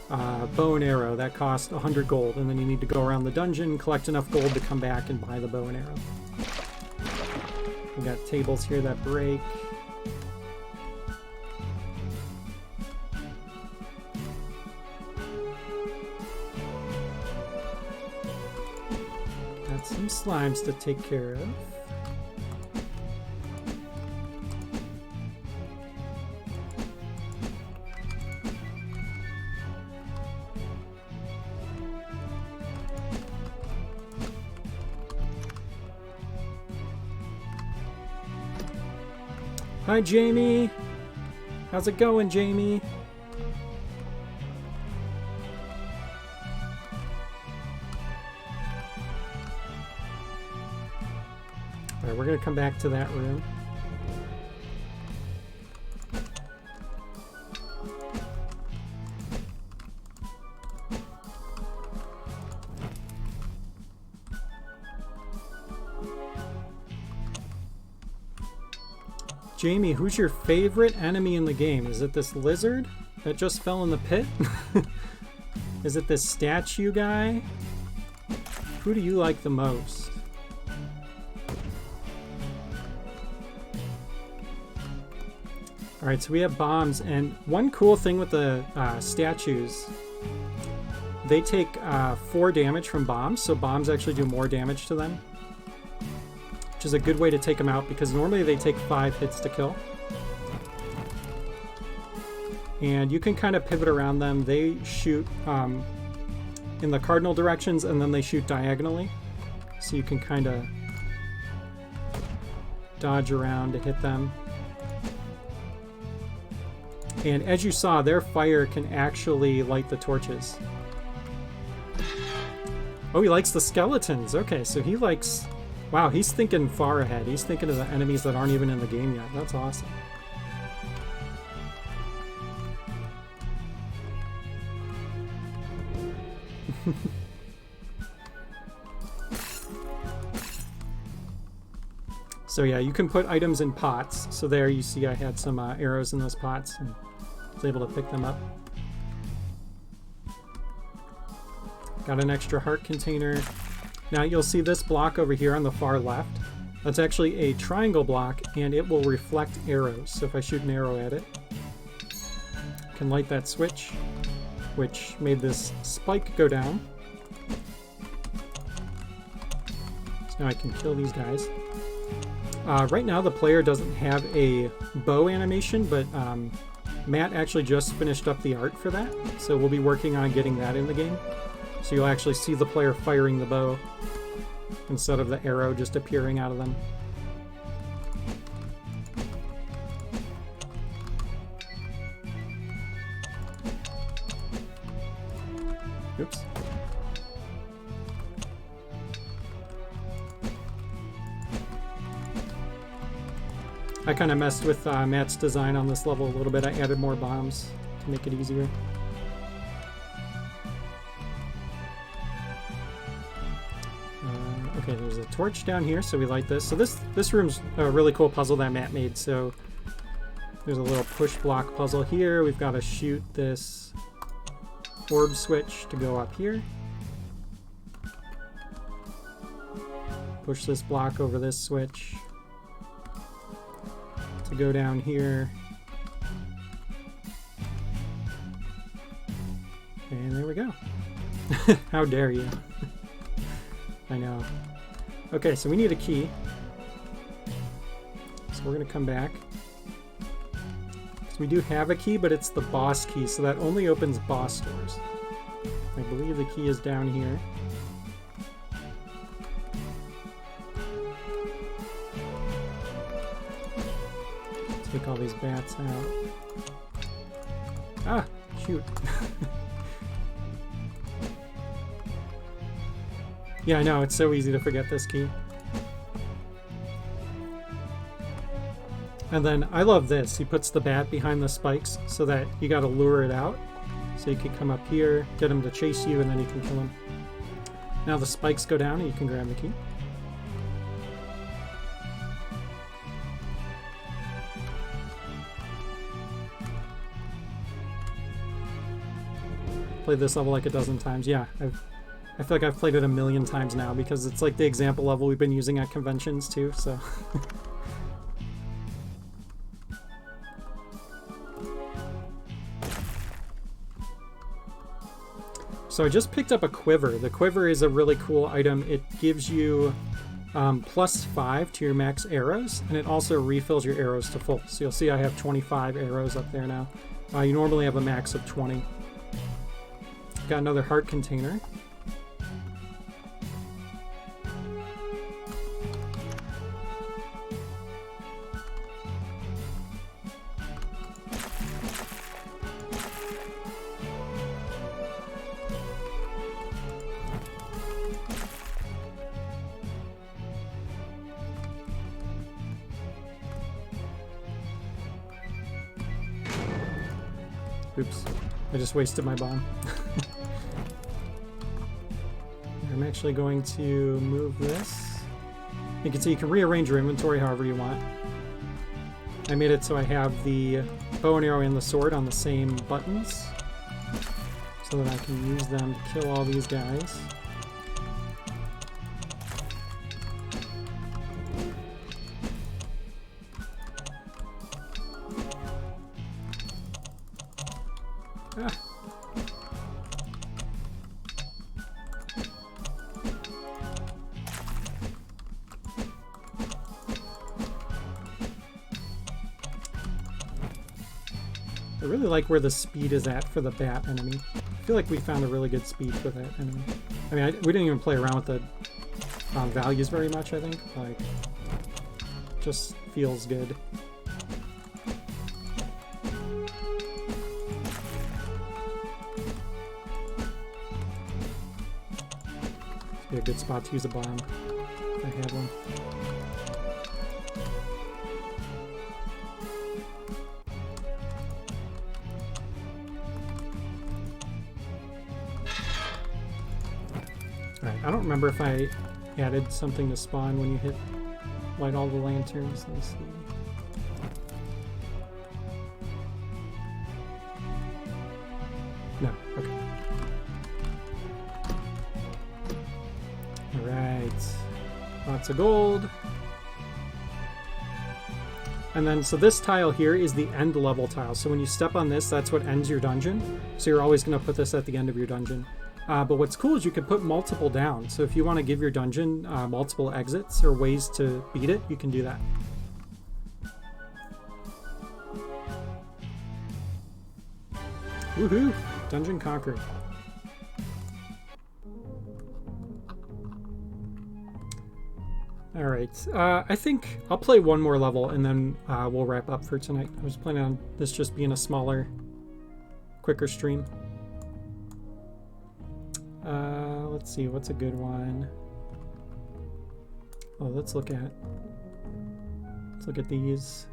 bow and arrow that cost 100 gold, and then you need to go around the dungeon, collect enough gold to come back and buy the bow and arrow. We got tables here that break. Got some slimes to take care of. Hi, Jamie. How's it going, Jamie? All right, we're going to come back to that room. Jamie, who's your favorite enemy in the game? Is it this lizard that just fell in the pit? Is it this statue guy? Who do you like the most? Alright, so we have bombs, and one cool thing with the statues, they take 4 damage from bombs, so bombs actually do more damage to them. Which is a good way to take them out, because normally they take 5 hits to kill. And you can kind of pivot around them. They shoot in the cardinal directions, and then they shoot diagonally. So you can kind of dodge around to hit them. And as you saw, their fire can actually light the torches. Oh, he likes the skeletons. Okay, so he likes... Wow, he's thinking far ahead. He's thinking of the enemies that aren't even in the game yet. That's awesome. So yeah, you can put items in pots. So there you see I had some arrows in those pots and was able to pick them up. Got an extra heart container. Now you'll see this block over here on the far left. That's actually a triangle block, and it will reflect arrows. So if I shoot an arrow at it, I can light that switch, which made this spike go down. So now I can kill these guys. Right now the player doesn't have a bow animation, but Matt actually just finished up the art for that, so we'll be working on getting that in the game. So you'll actually see the player firing the bow instead of the arrow just appearing out of them. Oops. I kind of messed with Matt's design on this level a little bit. I added more bombs to make it easier. Okay, there's a torch down here, so we light this. So this room's a really cool puzzle that Matt made. So there's a little push block puzzle here. We've got to shoot this orb switch to go up here. Push this block over this switch to go down here. And there we go. How dare you? I know. Okay, so we need a key. So we're going to come back. So we do have a key, but it's the boss key, so that only opens boss doors. I believe the key is down here. Take all these bats out. Ah, shoot. Yeah, I know, it's so easy to forget this key. And then I love this. He puts the bat behind the spikes so that you gotta lure it out. So you can come up here, get him to chase you, and then you can kill him. Now the spikes go down and you can grab the key. Played this level like a dozen times. Yeah, I feel like I've played it a million times now because it's like the example level we've been using at conventions too, so. So I just picked up a quiver. The quiver is a really cool item. It gives you +5 to your max arrows, and it also refills your arrows to full. So you'll see I have 25 arrows up there now. You normally have a max of 20. Got another heart container. Oops, I just wasted my bomb. I'm actually going to move this. You can see you can rearrange your inventory however you want. I made it so I have the bow and arrow and the sword on the same buttons so that I can use them to kill all these guys. Ah. I really like where the speed is at for the bat enemy. I feel like we found a really good speed for that enemy. I mean, we didn't even play around with the values very much, I think. Like, just feels good. Be a good spot to use a bomb if I had one. Alright, I don't remember if I added something to spawn when you light all the lanterns. Let me see. No, okay. Lots of gold. And then, so this tile here is the end level tile. So when you step on this, that's what ends your dungeon. So you're always going to put this at the end of your dungeon. But what's cool is you can put multiple down. So if you want to give your dungeon multiple exits or ways to beat it, you can do that. Woohoo! Dungeon conquered. Alright, I think I'll play one more level and then we'll wrap up for tonight. I was planning on this just being a smaller, quicker stream. Let's see, what's a good one? Oh, let's look at these.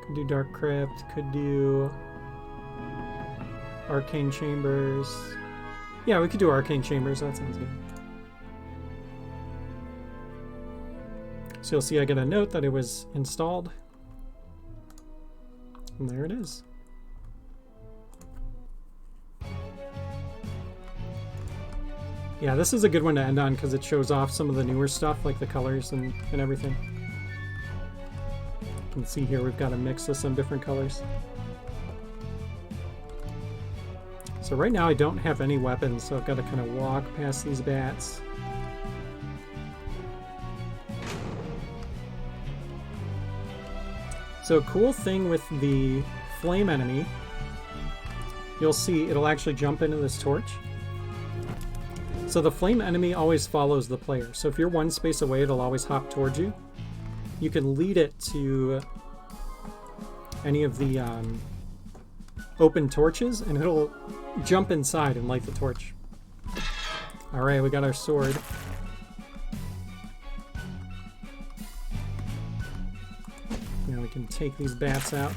Could do Dark Crypt, could do Arcane Chambers. Yeah, we could do Arcane Chambers, that sounds good. So you'll see I get a note that it was installed. And there it is. Yeah, this is a good one to end on because it shows off some of the newer stuff, like the colors and everything. You can see here we've got a mix of some different colors. So right now I don't have any weapons, so I've got to kind of walk past these bats. So a cool thing with the flame enemy, you'll see it'll actually jump into this torch. So the flame enemy always follows the player. So if you're one space away, it'll always hop towards you. You can lead it to any of the open torches, and it'll jump inside and light the torch. All right, we got our sword. Now we can take these bats out.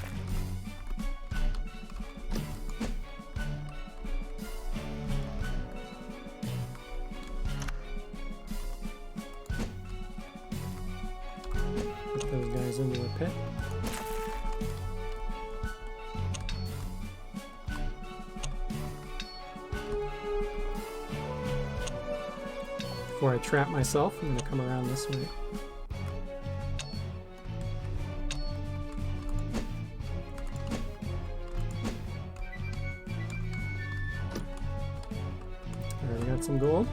Put those guys into a pit. Before I trap myself, I'm going to come around this way. Alright, we got some gold.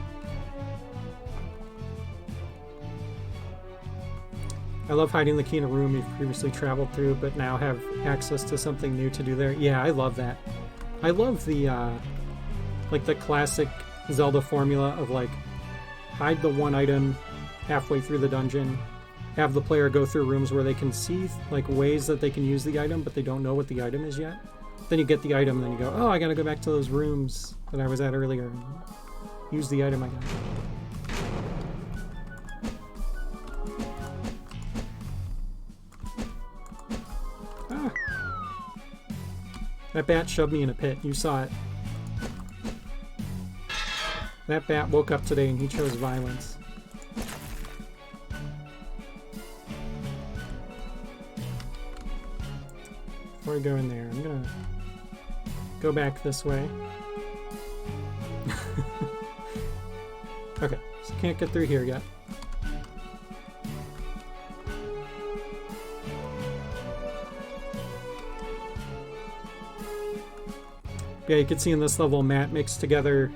I love hiding the key in a room you've previously traveled through, but now have access to something new to do there. Yeah, I love that. I love the, like the classic Zelda formula of like, hide the one item halfway through the dungeon, have the player go through rooms where they can see like ways that they can use the item, but they don't know what the item is yet. Then you get the item, and then you go, oh, I gotta go back to those rooms that I was at earlier and use the item I got. Ah. That bat shoved me in a pit. You saw it. That bat woke up today and he chose violence. Before I go in there, I'm gonna go back this way. Okay, so can't get through here yet. Yeah, you can see in this level Matt mixed together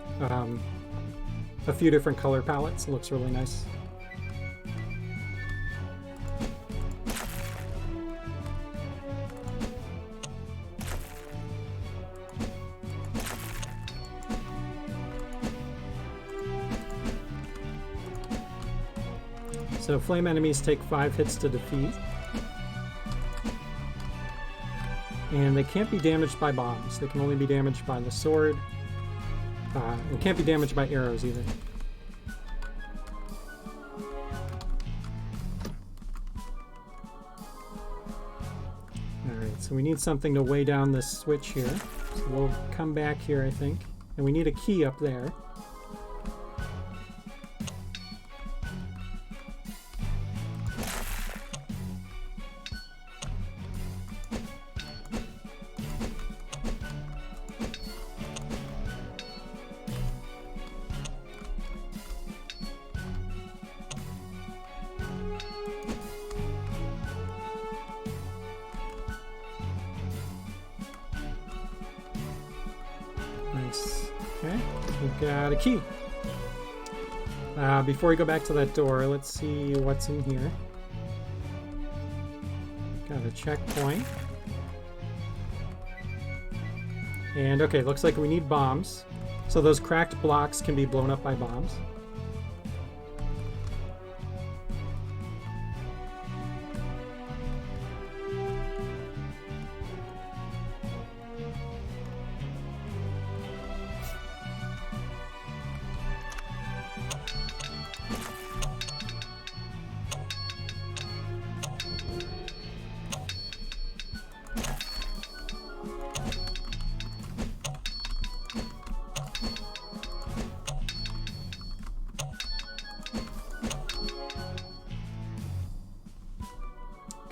a few different color palettes. It looks really nice. So flame enemies take 5 hits to defeat. And they can't be damaged by bombs. They can only be damaged by the sword. And can't be damaged by arrows either. Alright, so we need something to weigh down this switch here. So we'll come back here, I think. And we need a key up there. Nice. Okay, we've got a key. Before we go back to that door, let's see what's in here. Got a checkpoint. And okay, looks like we need bombs. So those cracked blocks can be blown up by bombs.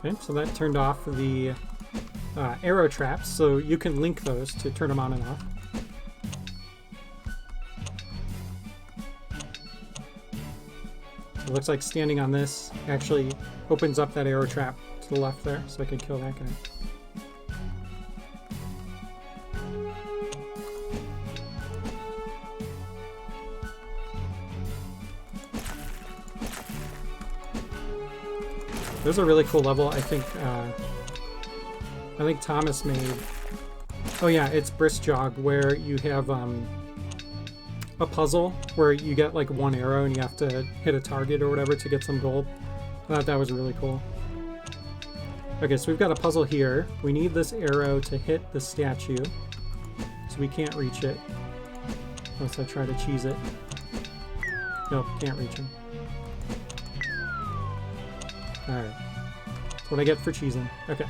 Okay, so that turned off the arrow traps, so you can link those to turn them on and off. So it looks like standing on this actually opens up that arrow trap to the left there, so I can kill that guy. There's a really cool level. I think Thomas made. Oh yeah, it's Brisk Jog, where you have a puzzle where you get like one arrow and you have to hit a target or whatever to get some gold. I thought that was really cool. Okay, so we've got a puzzle here. We need this arrow to hit the statue, so we can't reach it unless I try to cheese it. Nope, can't reach him. Alright. That's what I get for cheesing. Okay.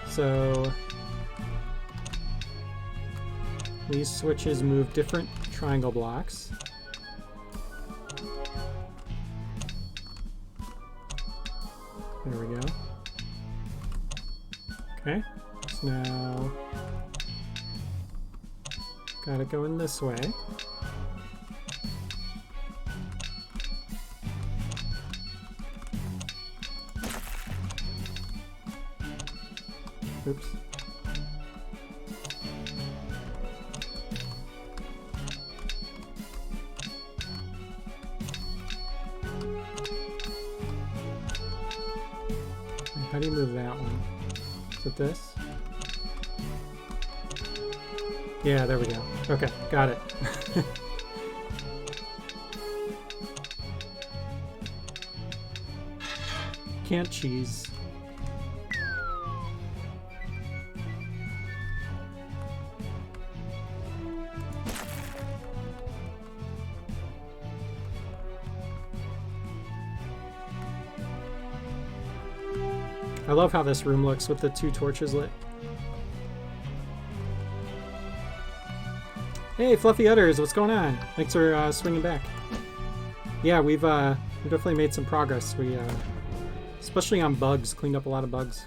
So these switches move different triangle blocks. There we go. Okay. So now got it going this way. Oops. How do you move that one? Is it this? Yeah, there we go. Okay, got it. Can't cheese. I love how this room looks with the two torches lit. Hey, Fluffy Udders, what's going on? Thanks for swinging back. Yeah, we've definitely made some progress. We, especially on bugs, cleaned up a lot of bugs.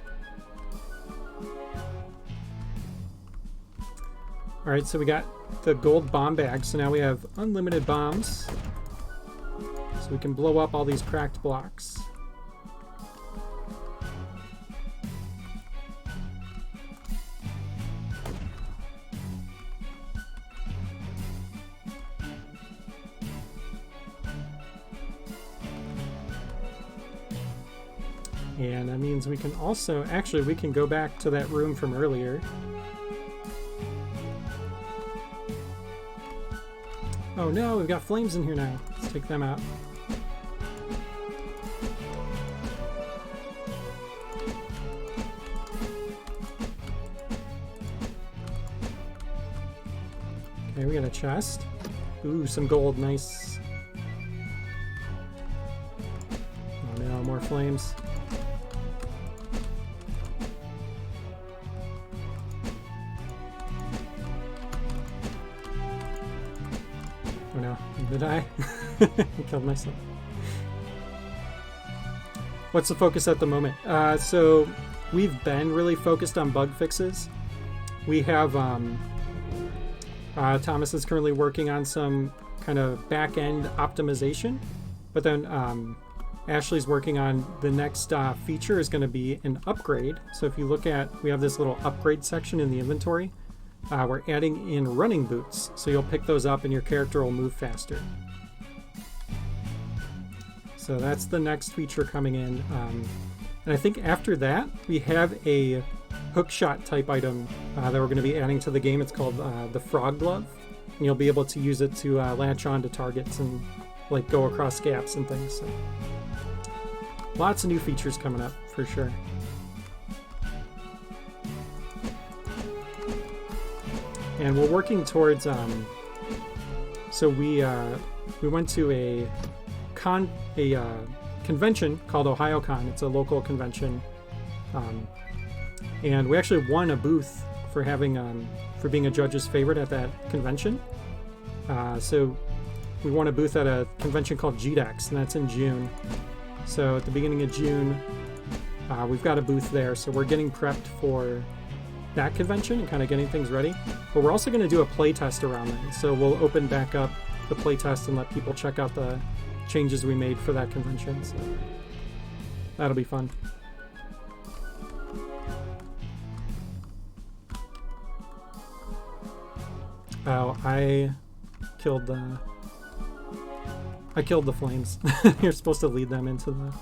All right, so we got the gold bomb bag. So now we have unlimited bombs, so we can blow up all these cracked blocks. And that means we can also, actually, we can go back to that room from earlier. Oh no, we've got flames in here now. Let's take them out. Okay, we got a chest. Ooh, some gold, nice. Oh no, more flames. Did I? I killed myself. What's the focus at the moment? So we've been really focused on bug fixes. We have Thomas is currently working on some kind of back-end optimization, but then Ashley's working on the next feature is going to be an upgrade. So if you look at, we have this little upgrade section in the inventory. We're adding in running boots, so you'll pick those up and your character will move faster. So that's the next feature coming in. And I think after that, we have a hookshot type item that we're going to be adding to the game. It's called the Frog Glove, and you'll be able to use it to latch on to targets and like go across gaps and things. So lots of new features coming up for sure. And we're working towards. So we went to a convention called OhioCon. It's a local convention, and we actually won a booth for having for being a judge's favorite at that convention. So we won a booth at a convention called GDEX, and that's in June. So at the beginning of June, we've got a booth there. So we're getting prepped for that convention and kind of getting things ready. But we're also going to do a play test around then. So we'll open back up the play test and let people check out the changes we made for that convention. So that'll be fun. Oh, I killed the flames. You're supposed to lead them into the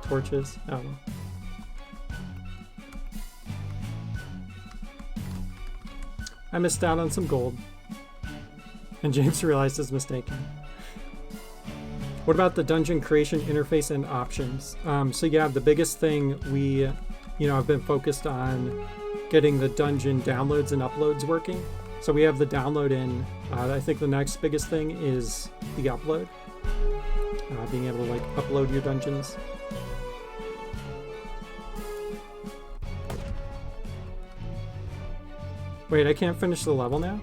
torches. Oh well. I missed out on some gold. And James realized his mistake. What about the dungeon creation interface and options? So yeah, the biggest thing I've been focused on getting the dungeon downloads and uploads working. So we have the download in. I think the next biggest thing is the upload. Being able to like upload your dungeons. Wait, I can't finish the level now?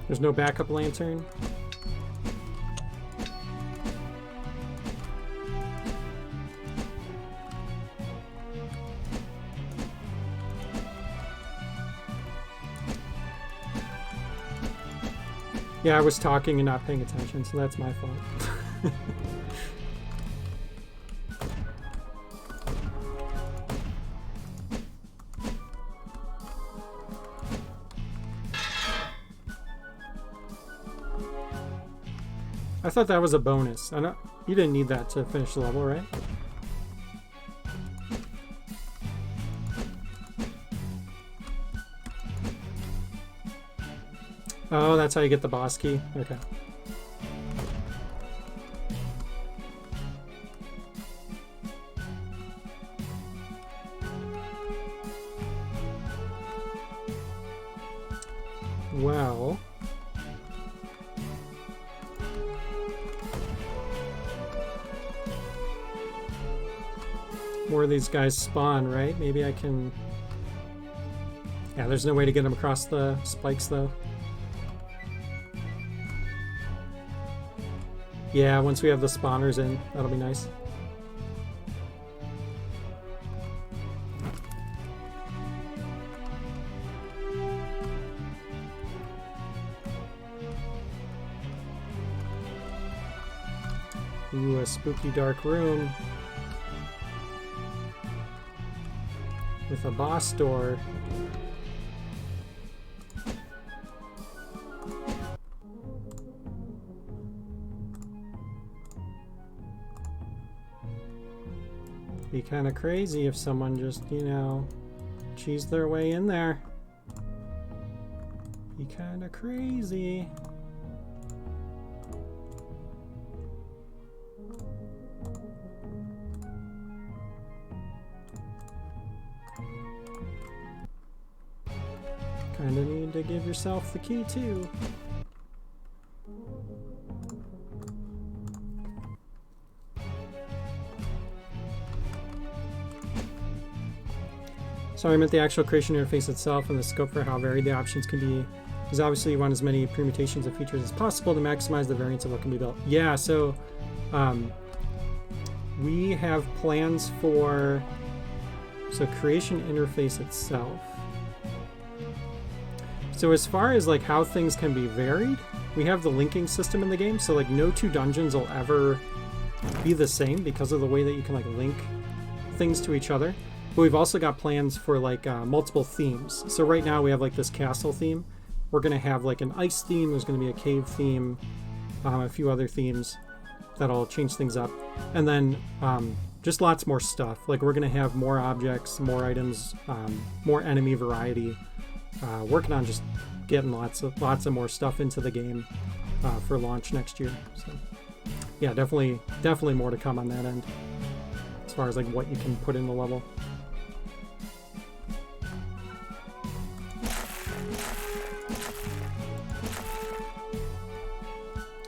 There's no backup lantern? Yeah, I was talking and not paying attention, so that's my fault. I thought that was a bonus. You didn't need that to finish the level, right? Oh, that's how you get the boss key? Okay. Well... more of these guys spawn, right? Maybe I can... Yeah, there's no way to get them across the spikes, though. Yeah, once we have the spawners in, that'll be nice. Ooh, a spooky dark room. With a boss door. Be kind of crazy if someone just, cheese their way in there. Be kind of crazy. Kinda need to give yourself the key too. Sorry, I meant the actual creation interface itself and the scope for how varied the options can be. Because obviously you want as many permutations of features as possible to maximize the variance of what can be built. Yeah, so we have plans for creation interface itself. So as far as like how things can be varied, we have the linking system in the game. So like no two dungeons will ever be the same because of the way that you can like link things to each other. But we've also got plans for like multiple themes. So right now we have like this castle theme. We're going to have like an ice theme. There's going to be a cave theme, a few other themes that'll change things up. And then just lots more stuff. Like we're going to have more objects, more items, more enemy variety. Working on just getting lots of more stuff into the game for launch next year. So yeah, definitely more to come on that end as far as like what you can put in the level.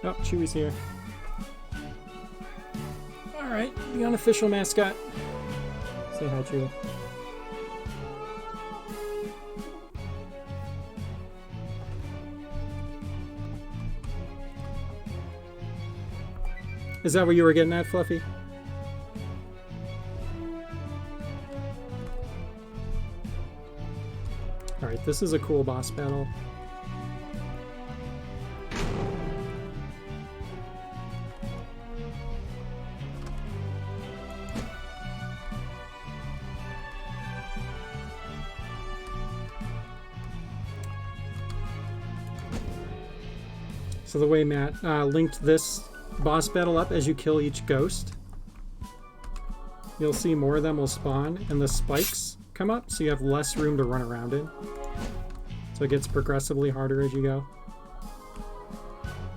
Oh, Chewy's here. Alright, the unofficial mascot. Say hi, Chewy. Is that what you were getting at, Fluffy? Alright, this is a cool boss battle. So the way Matt linked this boss battle up, as you kill each ghost, you'll see more of them will spawn and the spikes come up, so you have less room to run around in. So it gets progressively harder as you go.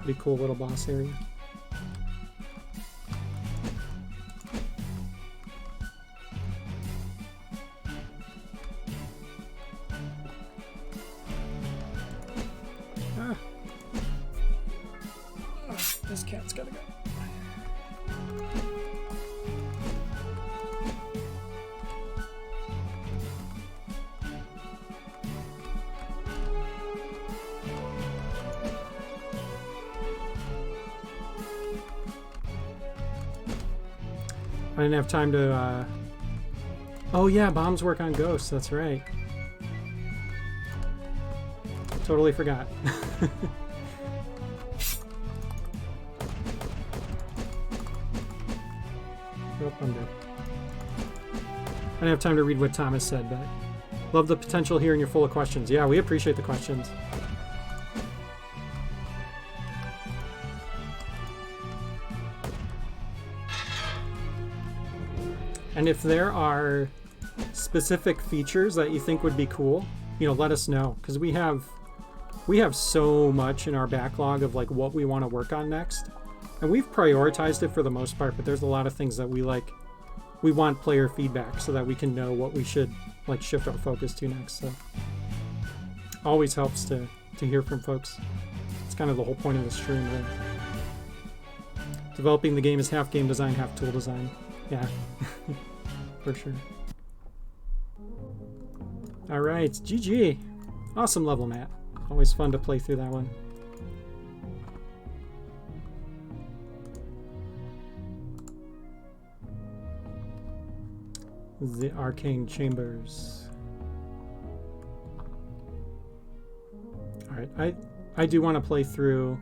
Pretty cool little boss area. This cat's gotta go. I didn't have time to, Oh yeah, bombs work on ghosts, that's right. Totally forgot. Oh, I'm dead. I didn't have time to read what Thomas said, but love the potential here and you're full of questions. Yeah, we appreciate the questions. And if there are specific features that you think would be cool, you know, let us know, because we have so much in our backlog of like what we want to work on next. And we've prioritized it for the most part, but there's a lot of things that we want player feedback so that we can know what we should like shift our focus to next. So always helps to hear from folks. It's kind of the whole point of the stream, right? Developing the game is half game design, half tool design. Yeah, for sure. All right, GG. Awesome level, Matt. Always fun to play through that one. The Arcane Chambers. Alright, I do want to play through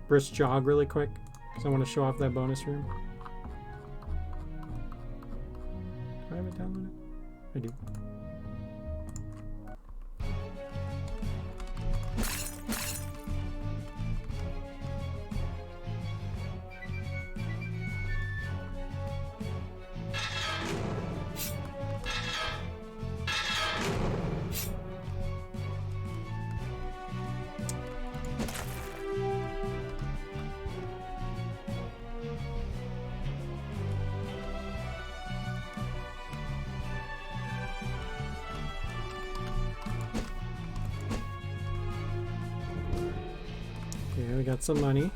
Brisk Jog really quick, because I want to show off that bonus room. Do I have it downloaded? I do. Yeah, we got some money.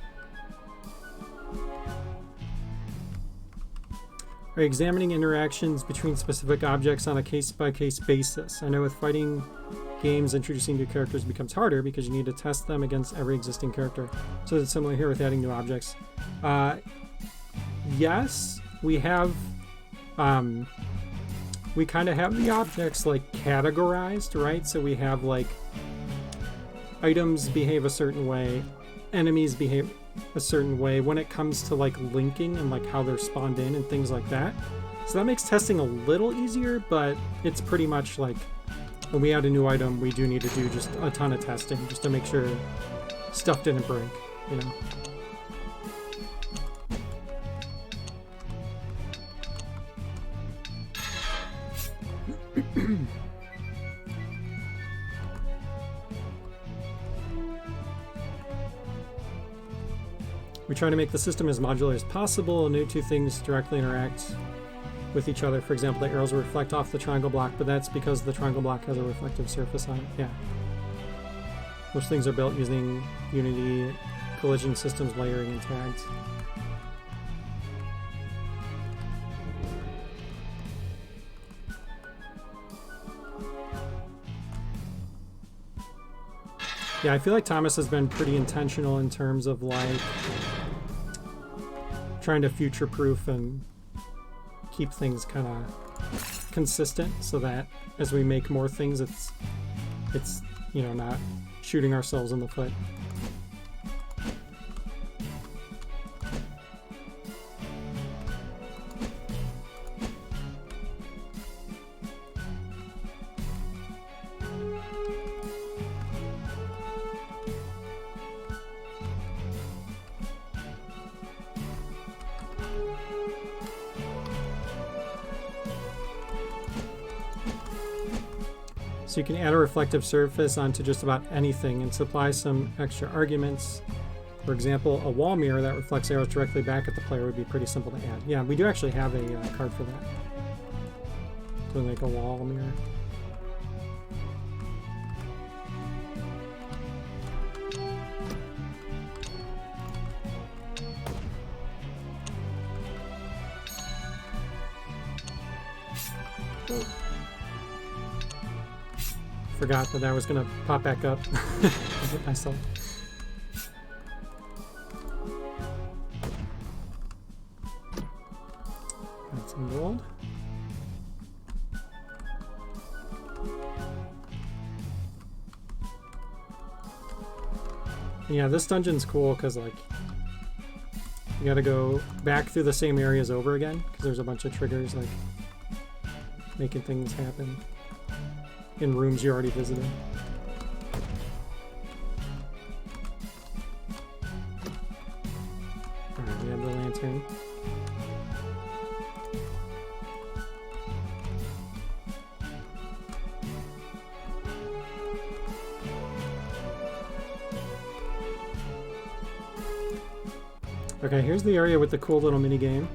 Are you examining interactions between specific objects on a case-by-case basis? I know with fighting games, introducing new characters becomes harder because you need to test them against every existing character. So it's similar here with adding new objects. Yes, we have... we kind of have the objects like categorized, right? So we have like items behave a certain way, enemies behave a certain way when it comes to like linking and like how they're spawned in and things like that. So that makes testing a little easier, but it's pretty much like when we add a new item, we do need to do just a ton of testing just to make sure stuff didn't break, you know? We try to make the system as modular as possible. No two things directly interact with each other. For example, the arrows reflect off the triangle block, but that's because the triangle block has a reflective surface on it. Yeah. Most things are built using Unity collision systems, layering, and tags. Yeah, I feel like Thomas has been pretty intentional in terms of like trying to future-proof and keep things kind of consistent so that as we make more things, it's you know, not shooting ourselves in the foot. So you can add a reflective surface onto just about anything and supply some extra arguments. For example, a wall mirror that reflects arrows directly back at the player would be pretty simple to add. Yeah, we do actually have a card for that. Doing like a wall mirror. Forgot that I was gonna pop back up. I hit myself. Got some gold. And yeah, this dungeon's cool because like you gotta go back through the same areas over again because there's a bunch of triggers like making things happen in rooms you already visited. Alright, we have the lantern. Okay, here's the area with the cool little mini game.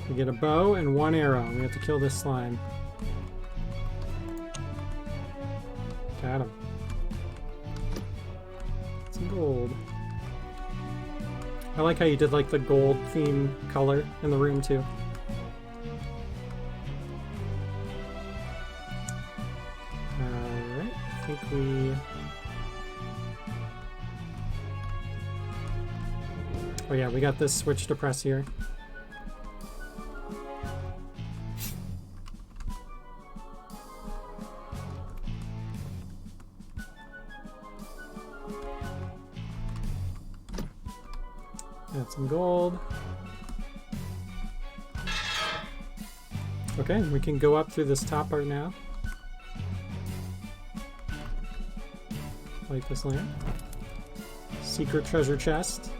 We get a bow and one arrow. We have to kill this slime. Got him. Some gold. I like how you did like the gold theme color in the room too. Alright, I think we... Oh yeah, we got this switch to press here. Got some gold. Okay, we can go up through this top part now. Light this lamp. Secret treasure chest.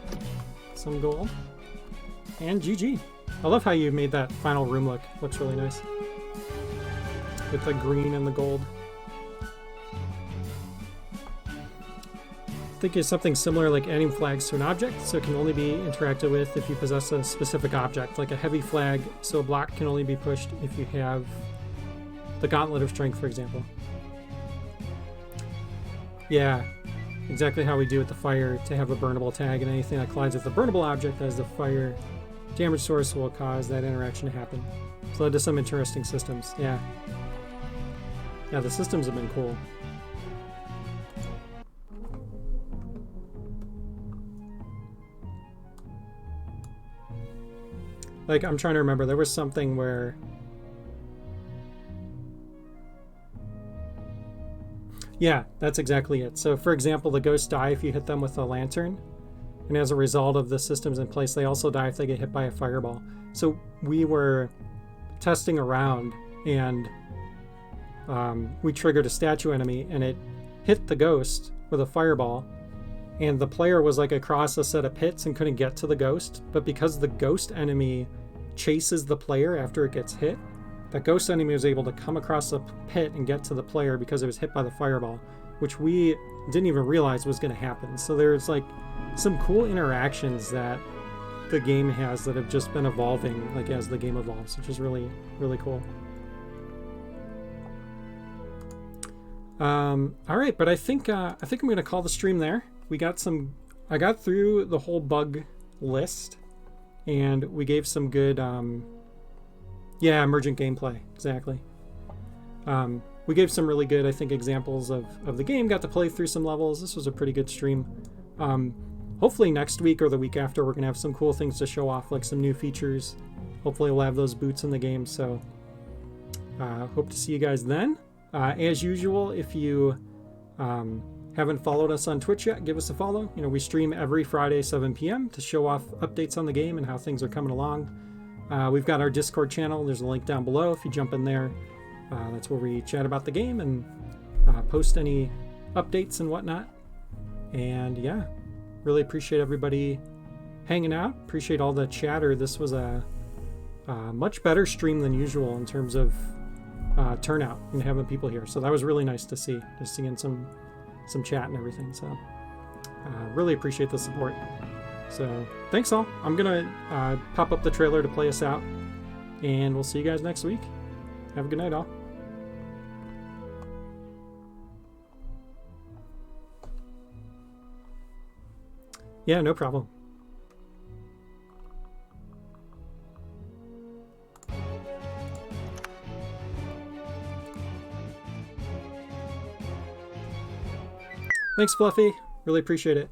Some gold. And GG. I love how you made that final room look. Looks really nice. With the green and the gold. I think it's something similar like adding flags to an object, so it can only be interacted with if you possess a specific object, like a heavy flag, so a block can only be pushed if you have the Gauntlet of Strength, for example. Yeah, exactly how we do with the fire to have a burnable tag, and anything that collides with the burnable object as the fire damage source will cause that interaction to happen. So that does some interesting systems. Yeah, the systems have been cool. Like, I'm trying to remember, there was something where... Yeah, that's exactly it. So, for example, the ghosts die if you hit them with a lantern. And as a result of the systems in place, they also die if they get hit by a fireball. So we were testing around, and we triggered a statue enemy, and it hit the ghost with a fireball. And the player was like across a set of pits and couldn't get to the ghost. But because the ghost enemy chases the player after it gets hit, that ghost enemy was able to come across the pit and get to the player because it was hit by the fireball, which we didn't even realize was going to happen. So there's like some cool interactions that the game has that have just been evolving like as the game evolves, which is really, really cool. All right, but I think I'm going to call the stream there. I got through the whole bug list, and we gave some good, emergent gameplay, exactly. We gave some really good, I think, examples of the game, got to play through some levels. This was a pretty good stream. Hopefully next week or the week after, we're going to have some cool things to show off, like some new features. Hopefully we'll have those boots in the game, so hope to see you guys then. As usual, if you haven't followed us on Twitch yet, give us a follow. You know, we stream every Friday, 7 p.m. to show off updates on the game and how things are coming along. We've got our Discord channel. There's a link down below. If you jump in there, that's where we chat about the game and post any updates and whatnot. And yeah, really appreciate everybody hanging out. Appreciate all the chatter. This was a much better stream than usual in terms of turnout and having people here. So that was really nice to see, just seeing some chat and everything. So really appreciate the support. So thanks all. I'm gonna pop up the trailer to play us out, and we'll see you guys next week. Have a good night all. Yeah, no problem. Thanks, Fluffy. Really appreciate it.